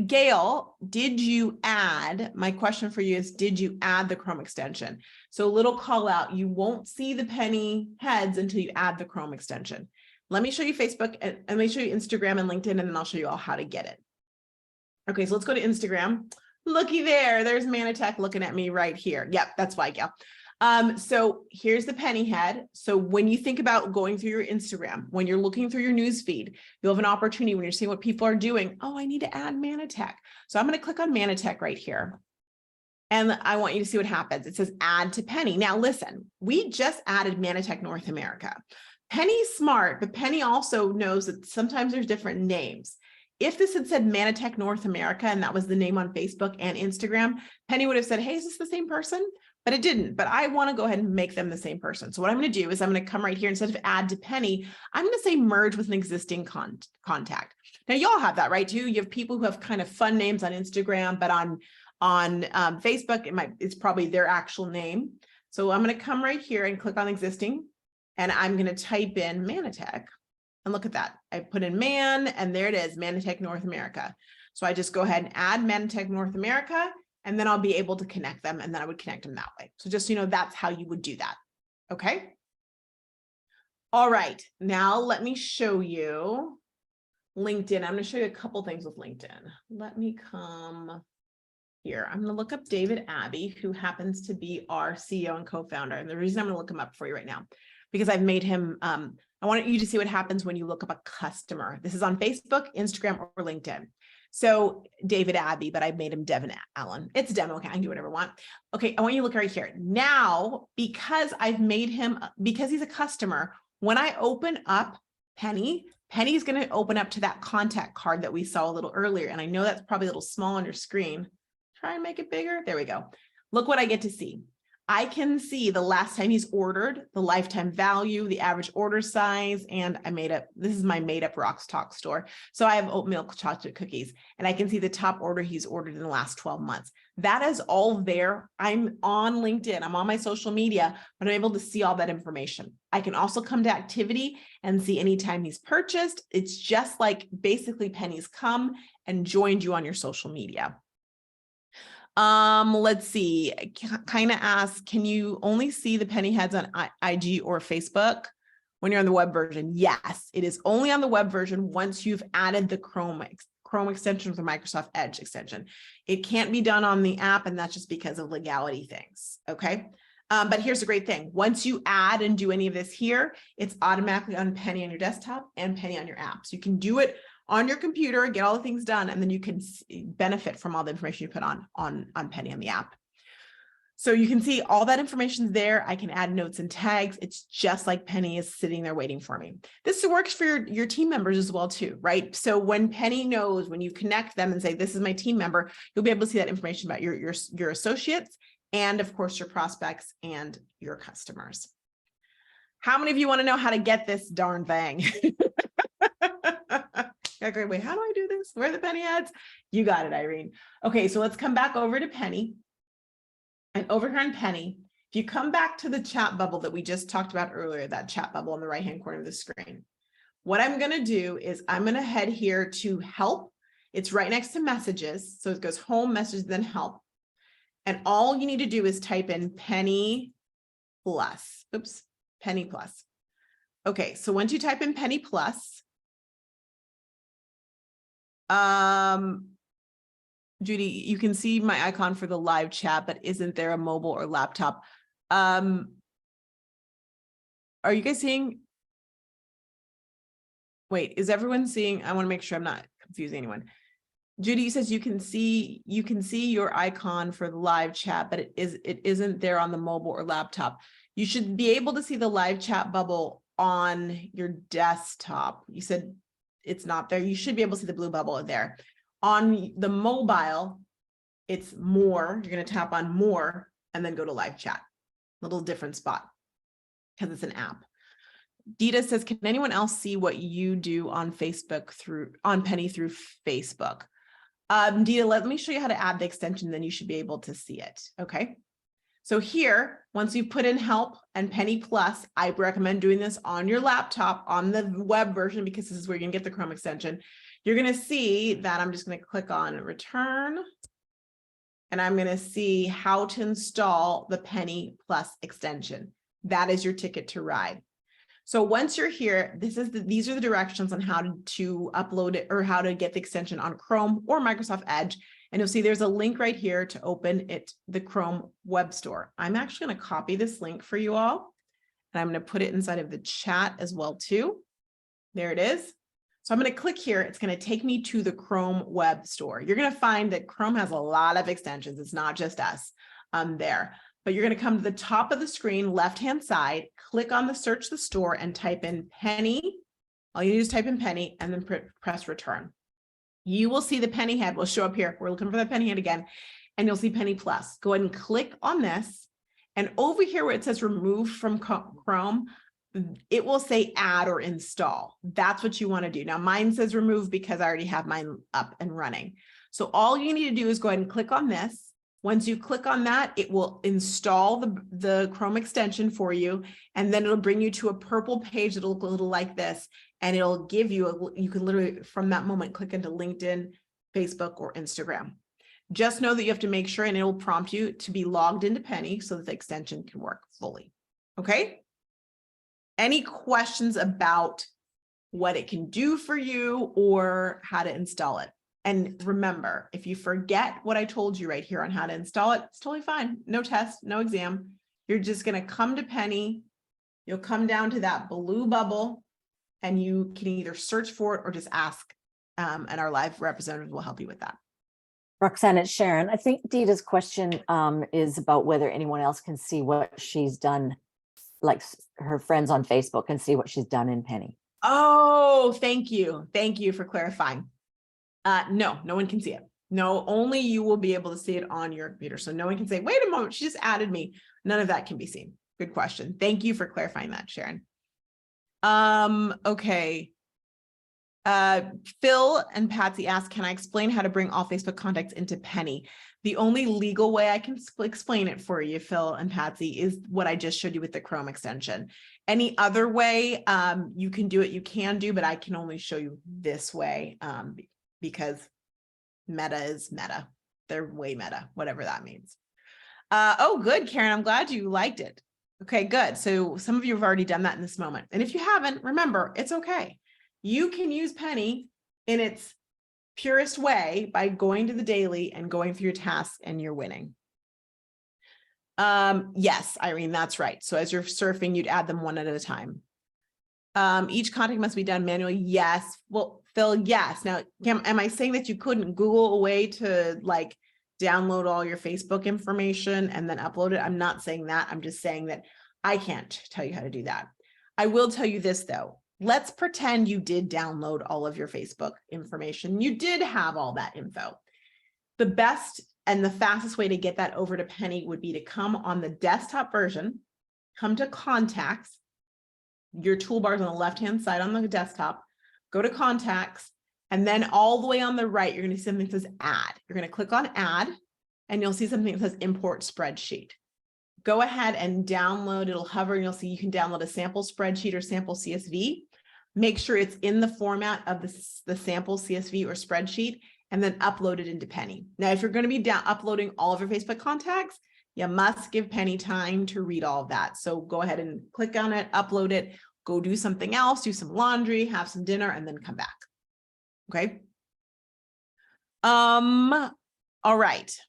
Gail, did you add, my question for you is, did you add the Chrome extension? So a little call out, you won't see the penny heads until you add the Chrome extension. Let me show you Facebook and let me show you Instagram and LinkedIn, and then I'll show you all how to get it. Okay, so let's go to Instagram. Looky there, there's Manatech looking at me right here. Yep, that's why, Gail. So here's the penny head. So when you think about going through your Instagram, when you're looking through your news feed, you'll have an opportunity when you're seeing what people are doing. Oh, I need to add Manatech. So I'm going to click on Manatech right here. And I want you to see what happens. It says add to Penny. Now listen, we just added Manatech North America. Penny's smart, but Penny also knows that sometimes there's different names. If this had said Manatech North America, and that was the name on Facebook and Instagram, Penny would have said, hey, is this the same person? But it didn't. But I want to go ahead and make them the same person. So what I'm going to do is I'm going to come right here, instead of add to Penny, I'm going to say merge with an existing contact. Now y'all have that, right? Too. You have people who have kind of fun names on Instagram, but on Facebook, it's probably their actual name. So I'm going to come right here and click on existing, and I'm going to type in Manatech. And look at that. I put in man, and there it is, Manatech North America. So I just go ahead and add Manatech North America, and then I'll be able to connect them, and then I would connect them that way. So just, that's how you would do that. Okay. All right. Now let me show you LinkedIn. I'm going to show you a couple things with LinkedIn. Let me come here. I'm going to look up David Abbey, who happens to be our CEO and co-founder. And the reason I'm going to look him up for you right now, because I've made him, I want you to see what happens when you look up a customer. This is on Facebook, Instagram, or LinkedIn. So David Abbey, but I made him Devin Allen. It's demo, okay, I can do whatever I want. Okay, I want you to look right here. Now, because I've made him, because he's a customer, when I open up Penny's going to open up to that contact card that we saw a little earlier. And I know that's probably a little small on your screen. Try and make it bigger. There we go. Look what I get to see. I can see the last time he's ordered, the lifetime value, the average order size, and this is my made up Rocks Talk store. So I have oat milk chocolate cookies, and I can see the top order he's ordered in the last 12 months. That is all there. I'm on LinkedIn, I'm on my social media, but I'm able to see all that information. I can also come to activity and see anytime he's purchased. It's just like basically Penny's come and joined you on your social media. Let's see, kind of ask, can you only see the penny heads on IG or Facebook when you're on the web version? Yes, it is only on the web version once you've added the Chrome extension with the Microsoft Edge extension. It can't be done on the app, and that's just because of legality things, okay? But here's the great thing. Once you add and do any of this here, it's automatically on Penny on your desktop and Penny on your app. So you can do it on your computer, get all the things done, and then you can benefit from all the information you put on Penny on the app. So you can see all that information there. I can add notes and tags. It's just like Penny is sitting there waiting for me. This works for your team members as well too, right? So when Penny knows, when you connect them and say, this is my team member, you'll be able to see that information about your associates and of course your prospects and your customers. How many of you want to know how to get this darn thing? Yeah, great. Wait, how do I do this? Where are the penny heads? You got it, Irene. Okay, so let's come back over to Penny. And over here on Penny, if you come back to the chat bubble that we just talked about earlier, that chat bubble on the right-hand corner of the screen, what I'm going to do is I'm going to head here to help. It's right next to messages. So it goes home, messages, then help. And all you need to do is type in Penny Plus. Oops, Penny Plus. Okay, so once you type in Penny Plus, Judy, you can see my icon for the live chat, but isn't there a mobile or laptop? Are you guys seeing? Wait, is everyone seeing? I want to make sure I'm not confusing anyone. Judy says you can see your icon for the live chat, but it isn't there on the mobile or laptop. You should be able to see the live chat bubble on your desktop. You said it's not there. You should be able to see the blue bubble there. On the mobile, it's more. You're going to tap on more and then go to live chat. Little different spot because it's an app. Dita says, can anyone else see what you do on Facebook on Penny through Facebook? Dita, let me show you how to add the extension, then you should be able to see it. Okay. So here, once you put in help and Penny Plus, I recommend doing this on your laptop on the web version, because this is where you can get the Chrome extension. You're going to see that I'm just going to click on return. And I'm going to see how to install the Penny Plus extension. That is your ticket to ride. So once you're here, these are the directions on how to upload it or how to get the extension on Chrome or Microsoft Edge. And you'll see there's a link right here to open it, the Chrome web store. I'm actually going to copy this link for you all, and I'm going to put it inside of the chat as well too. There it is. So I'm going to click here. It's going to take me to the Chrome web store. You're going to find that Chrome has a lot of extensions. It's not just us there, but you're going to come to the top of the screen, left-hand side, click on the search the store and type in Penny. All you need is type in Penny and then press return. You will see the penny head will show up here. We're looking for the penny head again, and you'll see Penny Plus. Go ahead and click on this. And over here where it says remove from Chrome, it will say add or install. That's what you want to do. Now mine says remove because I already have mine up and running. So all you need to do is go ahead and click on this. Once you click on that, it will install the Chrome extension for you, and then it'll bring you to a purple page that'll look a little like this, and it'll give you, you can literally from that moment click into LinkedIn, Facebook, or Instagram. Just know that you have to make sure, and it'll prompt you to be logged into Penny so that the extension can work fully. Okay? Any questions about what it can do for you or how to install it? And remember, if you forget what I told you right here on how to install it, it's totally fine. No test, no exam. You're just going to come to Penny. You'll come down to that blue bubble, and you can either search for it or just ask, and our live representative will help you with that. Roxanne, it's Sharon. I think Dita's question is about whether anyone else can see what she's done, like her friends on Facebook can see what she's done in Penny. Oh, thank you. Thank you for clarifying. No, no one can see it. No, only you will be able to see it on your computer. So no one can say, wait a moment, she just added me. None of that can be seen. Good question. Thank you for clarifying that, Sharon. Okay. Phil and Patsy asked, can I explain how to bring all Facebook contacts into Penny? The only legal way I can explain it for you, Phil and Patsy, is what I just showed you with the Chrome extension. Any other way you can do it, you can do, but I can only show you this way because meta is meta. They're way meta, whatever that means. Oh, good, Karen. I'm glad you liked it. Okay, good. So some of you have already done that in this moment. And if you haven't, remember, it's okay. You can use Penny in its purest way by going to the daily and going through your tasks, and you're winning. Yes, Irene, that's right. So as you're surfing, you'd add them one at a time. Each contact must be done manually. Yes. Well, Phil, yes. Now, am I saying that you couldn't Google a way to like download all your Facebook information and then upload it? I'm not saying that. I'm just saying that I can't tell you how to do that. I will tell you this though. Let's pretend you did download all of your Facebook information. You did have all that info. The best and the fastest way to get that over to Penny would be to come on the desktop version, come to contacts, your toolbars on the left-hand side on the desktop, go to contacts, and then all the way on the right, you're going to see something that says add. You're going to click on add, and you'll see something that says import spreadsheet. Go ahead and download, it'll hover, and you'll see you can download a sample spreadsheet or sample CSV. Make sure it's in the format of the sample CSV or spreadsheet, and then upload it into Penny. Now, if you're going to be uploading all of your Facebook contacts, you must give Penny time to read all of that. So go ahead and click on it, upload it, go do something else, do some laundry, have some dinner, and then come back. Okay. All right.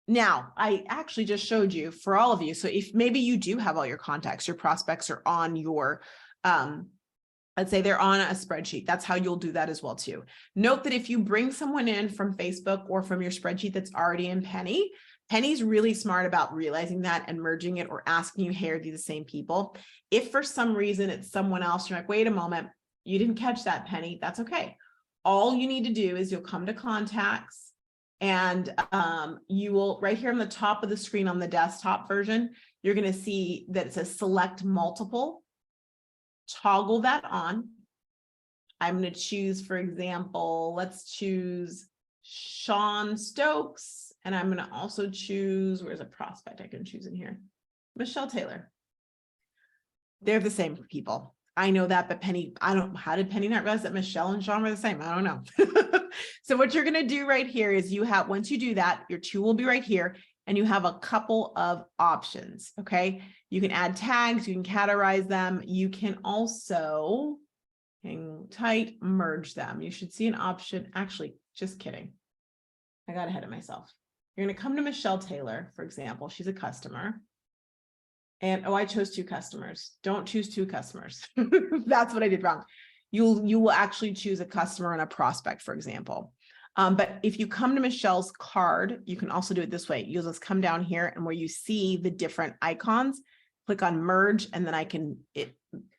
Now, I actually just showed you for all of you. So if maybe you do have all your contacts, your prospects are on your, let's say they're on a spreadsheet. That's how you'll do that as well too. Note that if you bring someone in from Facebook or from your spreadsheet that's already in Penny, Penny's really smart about realizing that and merging it or asking you, hey, are these the same people? If for some reason it's someone else, you're like, wait a moment, you didn't catch that, Penny. That's okay. All you need to do is you'll come to contacts, and you will, right here on the top of the screen on the desktop version, you're going to see that it says select multiple. Toggle that on. I'm going to choose, for example, let's choose Sean Stokes, and I'm going to also choose, where's a prospect I can choose in here? Michelle Taylor. They're the same people. I know that, but Penny, how did Penny not realize that Michelle and Sean were the same? I don't know. So what you're going to do right here is once you do that, your two will be right here, and you have a couple of options. Okay. You can add tags, you can categorize them. You can also hang tight, merge them. You should see an option. Actually, just kidding. I got ahead of myself. You're going to come to Michelle Taylor, for example. She's a customer. And, I chose 2 customers. Don't choose 2 customers. That's what I did wrong. You will actually choose a customer and a prospect, for example. But if you come to Michelle's card, you can also do it this way. You'll just come down here, and where you see the different icons, click on merge, and then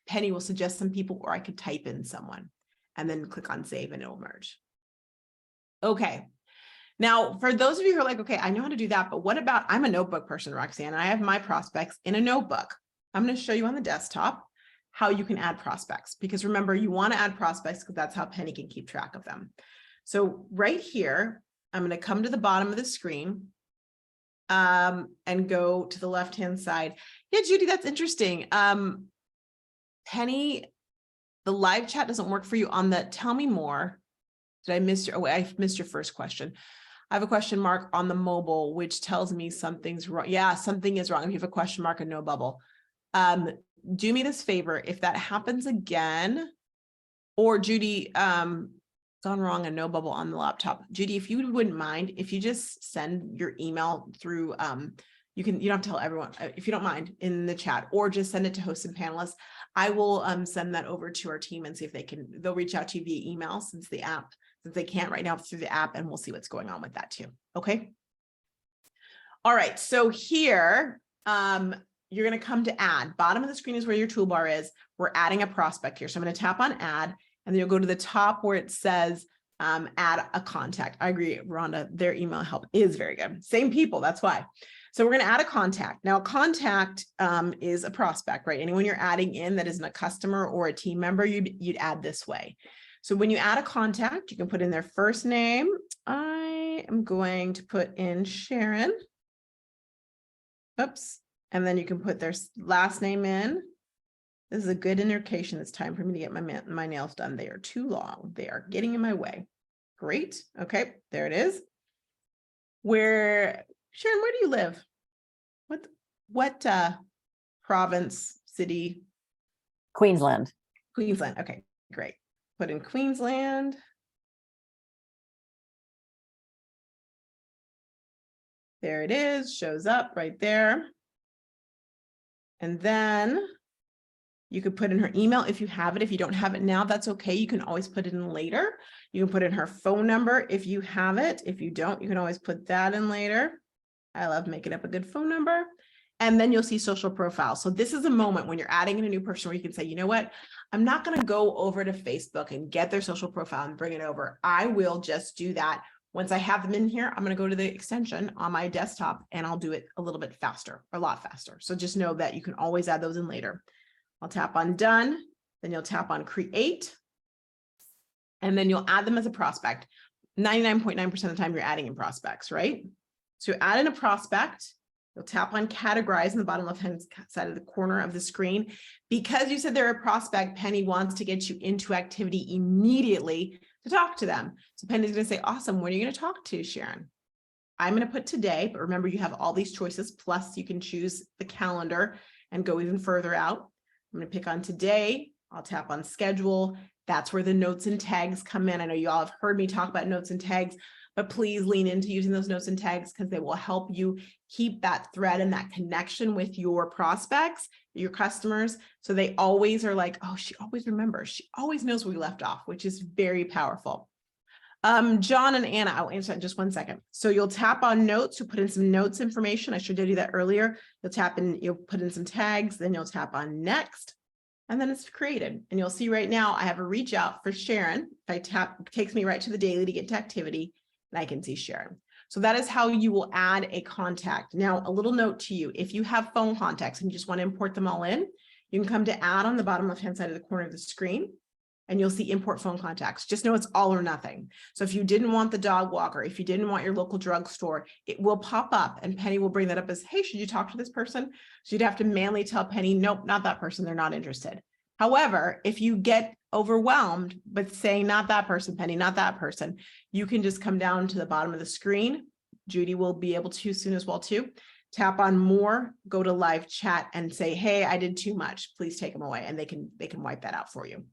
Penny will suggest some people, or I could type in someone and then click on save and it'll merge. Okay. Now, for those of you who are like, okay, I know how to do that, but what about, I'm a notebook person, Roxanne, and I have my prospects in a notebook. I'm going to show you on the desktop how you can add prospects, because remember, you want to add prospects because that's how Penny can keep track of them. So right here, I'm going to come to the bottom of the screen and go to the left-hand side. Yeah, Judy, that's interesting. Penny, the live chat doesn't work for you on the, tell me more. Did I miss your, I missed your first question. I have a question mark on the mobile, which tells me something's wrong. Yeah, something is wrong. If you have a question mark and no bubble, do me this favor. If that happens again, or Judy, gone wrong and no bubble on the laptop. Judy, if you wouldn't mind, if you just send your email through, you don't have to tell everyone, if you don't mind, in the chat, or just send it to hosts and panelists. I will send that over to our team and see if they'll reach out to you via email, since they can't right now through the app, and we'll see what's going on with that too. Okay. All right. So here, you're going to come to add. Bottom of the screen is where your toolbar is. We're adding a prospect here. So I'm going to tap on add, and then you'll go to the top where it says add a contact. I agree, Rhonda, their email help is very good. Same people, that's why. So we're going to add a contact. Now, a contact is a prospect, right? Anyone you're adding in that isn't a customer or a team member, you'd add this way. So when you add a contact, you can put in their first name. I am going to put in Sharon. Oops. And then you can put their last name in. This is a good indication it's time for me to get my nails done. They are too long. They are getting in my way. Great. Okay, there it is. Sharon, where do you live? What province, city? Queensland. Queensland. Okay, great. Put in Queensland. There it is, shows up right there. And then you could put in her email if you have it. If you don't have it now, that's okay. You can always put it in later. You can put in her phone number if you have it. If you don't, you can always put that in later. I love making up a good phone number. And then you'll see social profile. So this is a moment when you're adding in a new person where you can say, you know what, I'm not going to go over to Facebook and get their social profile and bring it over. I will just do that. Once I have them in here, I'm going to go to the extension on my desktop and I'll do it a little bit faster, a lot faster. So just know that you can always add those in later. I'll tap on done, then you'll tap on create, and then you'll add them as a prospect. 99.9% of the time you're adding in prospects, right? So add in a prospect, you'll tap on categorize in the bottom left-hand side of the corner of the screen. Because you said they're a prospect, Penny wants to get you into activity immediately to talk to them. So Penny's going to say, awesome, when are you going to talk to, Sharon? I'm going to put today, but remember you have all these choices, plus you can choose the calendar and go even further out. I'm going to pick on today. I'll tap on schedule. That's where the notes and tags come in. I know you all have heard me talk about notes and tags, but please lean into using those notes and tags because they will help you keep that thread and that connection with your prospects, your customers. So they always are like, oh, she always remembers. She always knows where we left off, which is very powerful. John and Anna, I'll answer that in just 1 second. So you'll tap on notes to put in some notes information. I should have done that earlier. You'll tap in, you'll put in some tags, then you'll tap on next, and then it's created. And you'll see right now, I have a reach out for Sharon. If I tap, it takes me right to the daily to get to activity, and I can see Sharon. So that is how you will add a contact. Now, a little note to you, if you have phone contacts and you just want to import them all in, you can come to add on the bottom left-hand side of the corner of the screen. and you'll see import phone contacts. Just know it's all or nothing. So if you didn't want the dog walker, if you didn't want your local drugstore, it will pop up and Penny will bring that up as, hey, should you talk to this person? So you'd have to manually tell Penny, nope, not that person. They're not interested. However, if you get overwhelmed with saying not that person, Penny, not that person, you can just come down to the bottom of the screen. Judy will be able to soon as well too. Tap on more, go to live chat and say, hey, I did too much. Please take them away. And they can wipe that out for you.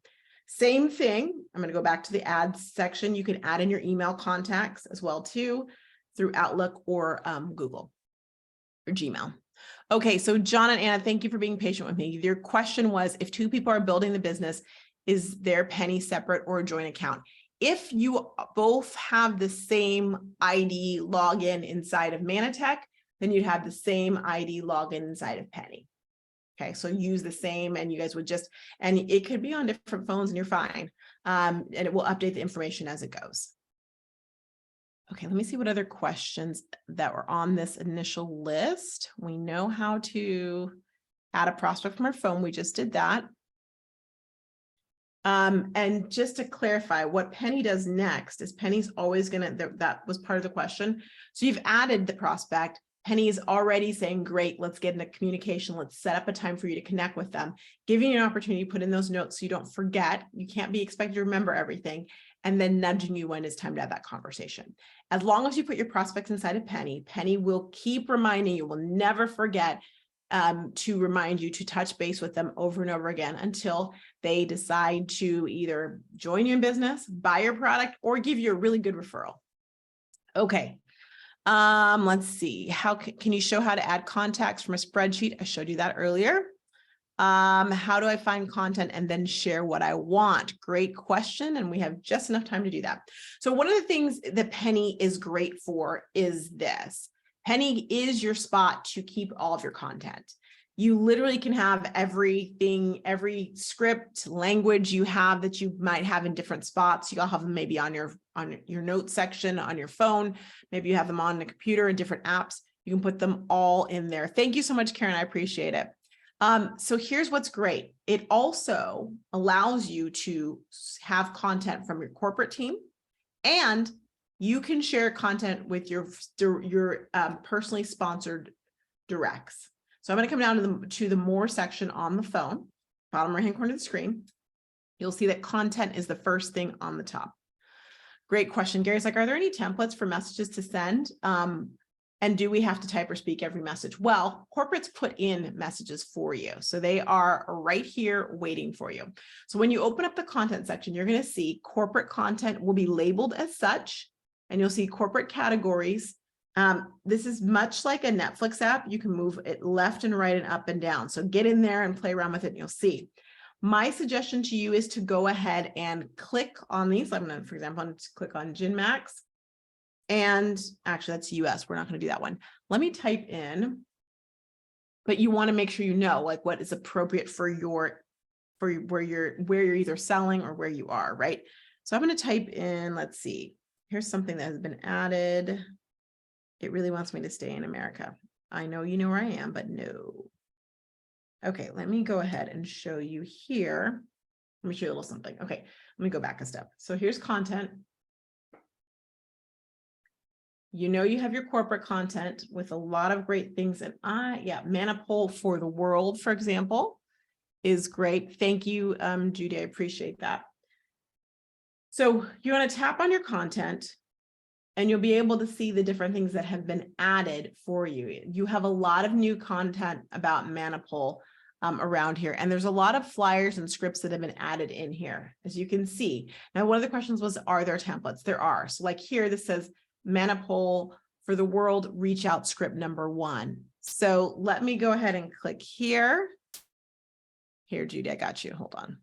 Same thing. I'm going to go back to the ads section. You can add in your email contacts as well too through Outlook or Google or Gmail. Okay, so John and Anna, thank you for being patient with me. Your question was, if two people are building the business, is their Penny separate or a joint account? If you both have the same ID login inside of Manatech, then you'd have the same ID login inside of Penny. Okay, so use the same and you guys would just, and it could be on different phones and you're fine. And it will update the information as it goes. Okay, let me see what other questions that were on this initial list. We know how to add a prospect from our phone. We just did that. And just to clarify, what Penny does next is Penny's always going to, that was part of the question. So you've added the prospect. Penny is already saying, great, let's get into communication. Let's set up a time for you to connect with them, giving you an opportunity to put in those notes so you don't forget. You can't be expected to remember everything, and then nudging you when it's time to have that conversation. As long as you put your prospects inside of Penny, Penny will keep reminding you, will never forget to remind you to touch base with them over and over again until they decide to either join you in business, buy your product, or give you a really good referral. Okay. Let's see. How can you show how to add contacts from a spreadsheet? I showed you that earlier. How do I find content and then share what I want? Great question. And we have just enough time to do that. So one of the things that Penny is great for is this. Penny is your spot to keep all of your content. You literally can have everything, every script, language you have that you might have in different spots. You'll have them maybe on your notes section, on your phone. Maybe you have them on the computer in different apps. You can put them all in there. Thank you so much, Karen. I appreciate it. So here's what's great. It also allows you to have content from your corporate team, and you can share content with your personally sponsored directs. So I'm going to come down to the more section on the phone, bottom right hand corner of the screen. You'll see that content is the first thing on the top. Great question. Gary's like, are there any templates for messages to send? And do we have to type or speak every message? Well, corporates put in messages for you. So they are right here waiting for you. So when you open up the content section, you're going to see corporate content will be labeled as such, and you'll see corporate categories. This is much like a Netflix app. You can move it left and right and up and down. So get in there and play around with it and you'll see. My suggestion to you is to go ahead and click on these. I'm going to, for example, I'm going to click on GenMax. And actually that's US. We're not going to do that one. Let me type in, but you want to make sure you know like what is appropriate for where you're either selling or where you are, right? So I'm going to type in, let's see, here's something that has been added. It really wants me to stay in America. I know you know where I am, but no. Okay, let me go ahead and show you here. Let me show you a little something. Okay, let me go back a step. So here's content. You know, you have your corporate content with a lot of great things. And Manipul for the world, for example, is great. Thank you, Judy. I appreciate that. So you want to tap on your content and you'll be able to see the different things that have been added for you. You have a lot of new content about Manipul around here. And there's a lot of flyers and scripts that have been added in here, as you can see. Now, one of the questions was, are there templates? There are. So like here, this says Manipul for the world, reach out script number 1. So let me go ahead and click here. Here, Judy, I got you. Hold on.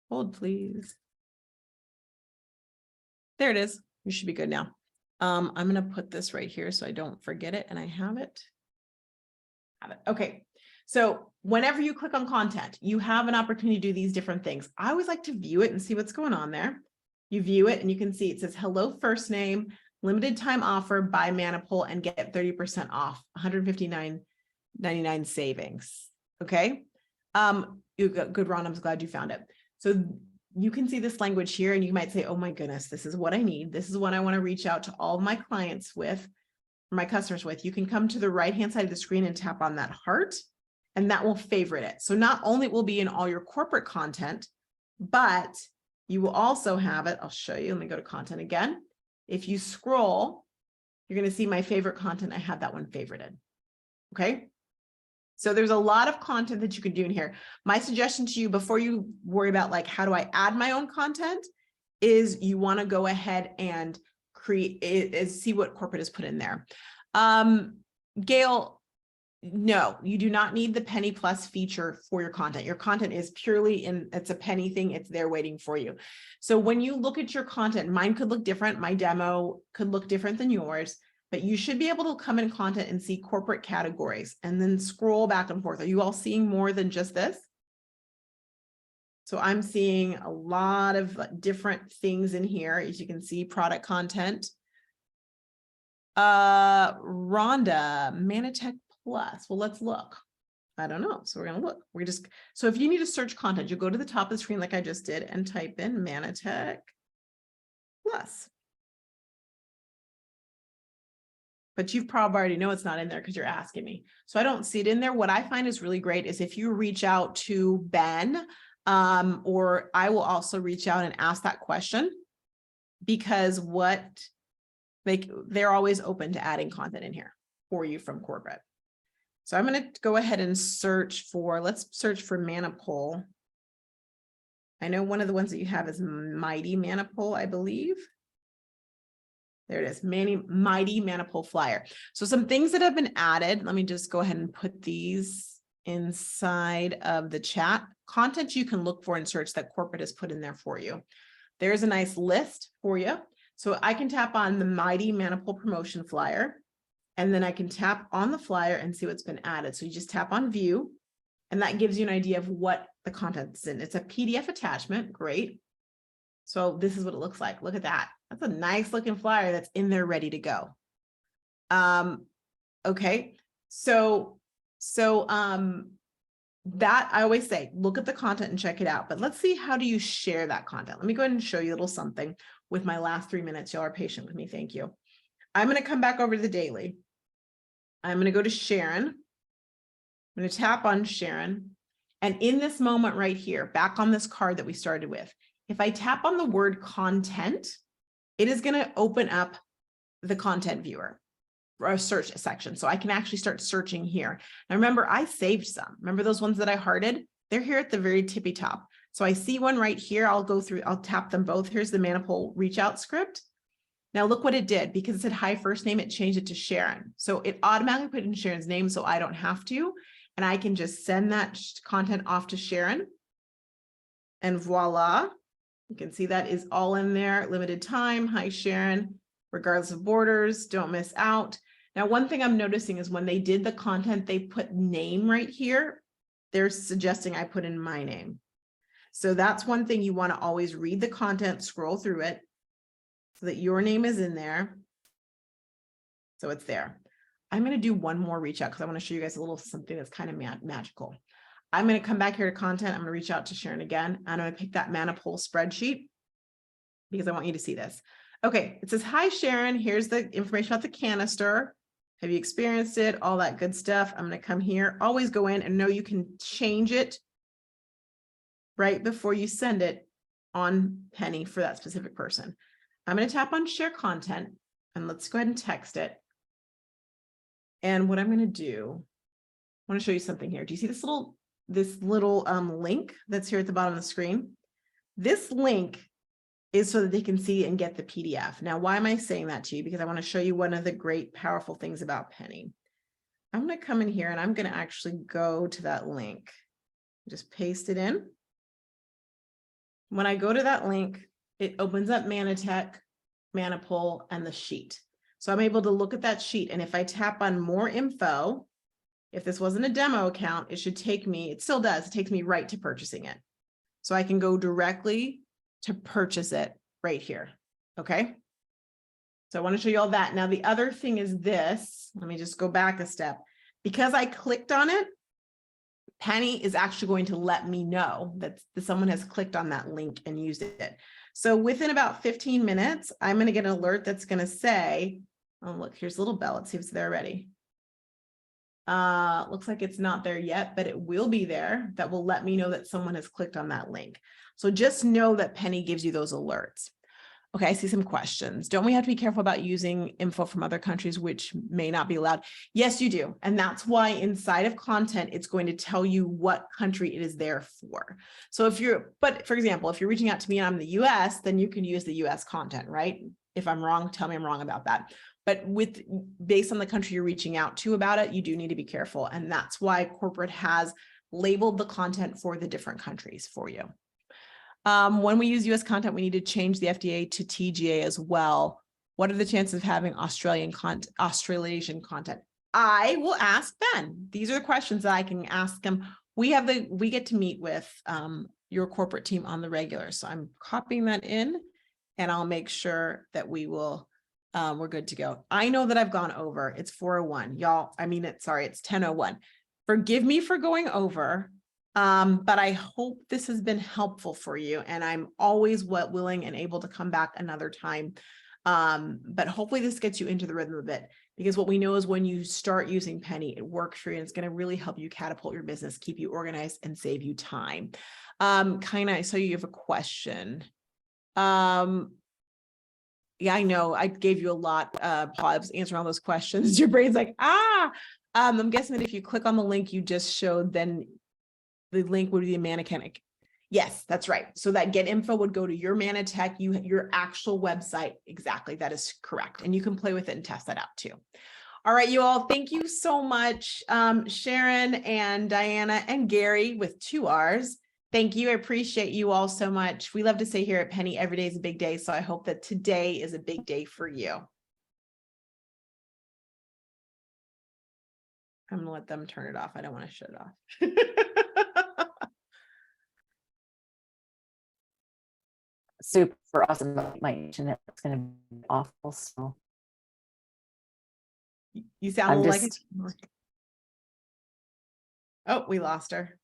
Hold, please. There it is. You should be good now. I'm going to put this right here so I don't forget it. And I have it. Okay. So whenever you click on content, you have an opportunity to do these different things. I always like to view it and see what's going on there. You view it and you can see it says, hello, first name, limited time offer, buy Manipul and get 30% off, $159.99 savings. Okay. You got good, Ron. I'm glad you found it. So you can see this language here and you might say, oh my goodness, this is what I need. This is what I want to reach out to all of my clients with, my customers with. You can come to the right-hand side of the screen and tap on that heart, and that will favorite it. So not only will be in all your corporate content, but you will also have it. I'll show you. Let me go to content again. If you scroll, you're going to see my favorite content. I have that one favorited. Okay. So there's a lot of content that you can do in here. My suggestion to you before you worry about like, how do I add my own content, is you want to go ahead and create, see what corporate has put in there. Gail, no, you do not need the penny plus feature for your content. Your content is purely it's a penny thing. It's there waiting for you. So when you look at your content, mine could look different. My demo could look different than yours. But you should be able to come in content and see corporate categories and then scroll back and forth. Are you all seeing more than just this? So I'm seeing a lot of different things in here. As you can see, product content. Rhonda, Manatech Plus. Well, let's look. I don't know. So we're going to look. So if you need to search content, you go to the top of the screen like I just did and type in Manatech Plus. But you've probably already know it's not in there because you're asking me. So I don't see it in there. What I find is really great is if you reach out to Ben, or I will also reach out and ask that question, because they're always open to adding content in here for you from corporate. So I'm going to go ahead and let's search for Manipul. I know one of the ones that you have is Mighty Manipul, I believe. There it is, Mighty Manipul Flyer. So some things that have been added, let me just go ahead and put these inside of the chat. Content you can look for and search that corporate has put in there for you. There's a nice list for you. So I can tap on the Mighty Manipul Promotion Flyer, and then I can tap on the flyer and see what's been added. So you just tap on View, and that gives you an idea of what the content's in. It's a PDF attachment, great. So this is what it looks like. Look at that. That's a nice looking flyer that's in there ready to go. Okay. So that I always say, look at the content and check it out, but let's see, how do you share that content? Let me go ahead and show you a little something with my last 3 minutes. Y'all are patient with me. Thank you. I'm going to come back over to the daily. I'm going to go to Sharon. I'm going to tap on Sharon. And in this moment right here, back on this card that we started with, if I tap on the word content, it is going to open up the content viewer or a search section. So I can actually start searching here. Now remember, I saved some. Remember those ones that I hearted? They're here at the very tippy top. So I see one right here. I'll tap them both. Here's the Manipul reach out script. Now look what it did. Because it said hi first name, it changed it to Sharon. So it automatically put in Sharon's name, so I don't have to. And I can just send that content off to Sharon. And voila. You can see that is all in there. Limited time. Hi, Sharon. Regardless of borders, don't miss out. Now, one thing I'm noticing is when they did the content, they put name right here. They're suggesting I put in my name. So that's one thing you want to always read the content, scroll through it so that your name is in there. So it's there. I'm going to do one more reach out because I want to show you guys a little something that's kind of magical. I'm going to come back here to content. I'm going to reach out to Sharon again. I'm going to pick that Manipul spreadsheet because I want you to see this. Okay, it says, hi, Sharon. Here's the information about the canister. Have you experienced it? All that good stuff. I'm going to come here. Always go in and know you can change it right before you send it on Penny for that specific person. I'm going to tap on share content and let's go ahead and text it. And what I'm going to do, I want to show you something here. Do you see this little link that's here at the bottom of the screen? This link is so that they can see and get the PDF. Now, why am I saying that to you? Because I want to show you one of the great, powerful things about Penny. I'm going to come in here and I'm going to actually go to that link. Just paste it in. When I go to that link, it opens up Manatech, Manipul, and the sheet. So I'm able to look at that sheet. And if I tap on more info, if this wasn't a demo account, it should take me, it still does, it takes me right to purchasing it. So I can go directly to purchase it right here. Okay. So I want to show you all that. Now, the other thing is this, let me just go back a step. Because I clicked on it, Penny is actually going to let me know that someone has clicked on that link and used it. So within about 15 minutes, I'm going to get an alert that's going to say, oh, look, here's a little bell. Let's see if it's there already. Looks like it's not there yet, but it will be there. That will let me know that someone has clicked on that link. So just know that Penny gives you those alerts. Okay, I see some questions. Don't we have to be careful about using info from other countries which may not be allowed? Yes, you do. And that's why inside of content, it's going to tell you what country it is there for. So if you're, but for example, if you're reaching out to me and I'm in the US, then you can use the US content, right? If I'm wrong, tell me I'm wrong about that. But based on the country you're reaching out to about it, you do need to be careful. And that's why corporate has labeled the content for the different countries for you. When we use US content, we need to change the FDA to TGA as well. What are the chances of having Australasian content? I will ask Ben. These are the questions that I can ask him. We get to meet with your corporate team on the regular. So I'm copying that in and I'll make sure that we're good to go. I know that I've gone over. It's 4:01, y'all. I mean, it's 10:01. Forgive me for going over. But I hope this has been helpful for you, and I'm always willing and able to come back another time. But hopefully this gets you into the rhythm of it, because what we know is when you start using Penny, it works for you and it's going to really help you catapult your business, keep you organized and save you time. I saw you have a question. Yeah, I know I gave you a lot, Paul. I was answering all those questions. Your brain's like, I'm guessing that if you click on the link you just showed, then the link would be the Manatech. Yes, that's right. So that get info would go to your Manatech, your actual website. Exactly. That is correct. And you can play with it and test that out too. All right, you all. Thank you so much. Sharon and Diana and Gary with 2 R's. Thank you. I appreciate you all so much. We love to say here at Penny, every day is a big day. So I hope that today is a big day for you. I'm going to let them turn it off. I don't want to shut it off. Super awesome. My internet is going to be awful. So you sound like it. Oh, we lost her.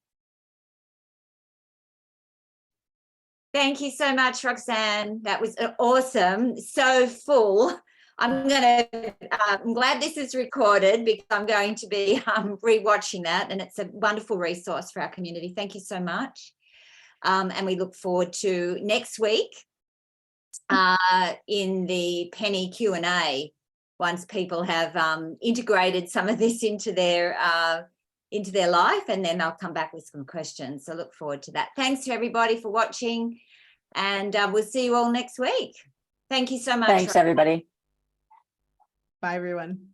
Thank you so much, Roxanne. That was awesome. So full. I'm glad this is recorded, because I'm going to be rewatching that, and it's a wonderful resource for our community. Thank you so much. And we look forward to next week in the Penny Q&A, once people have integrated some of this into their life, and then they'll come back with some questions. So look forward to that. Thanks to everybody for watching, and we'll see you all next week. Thank you so much. thanks, everybody. Bye, everyone.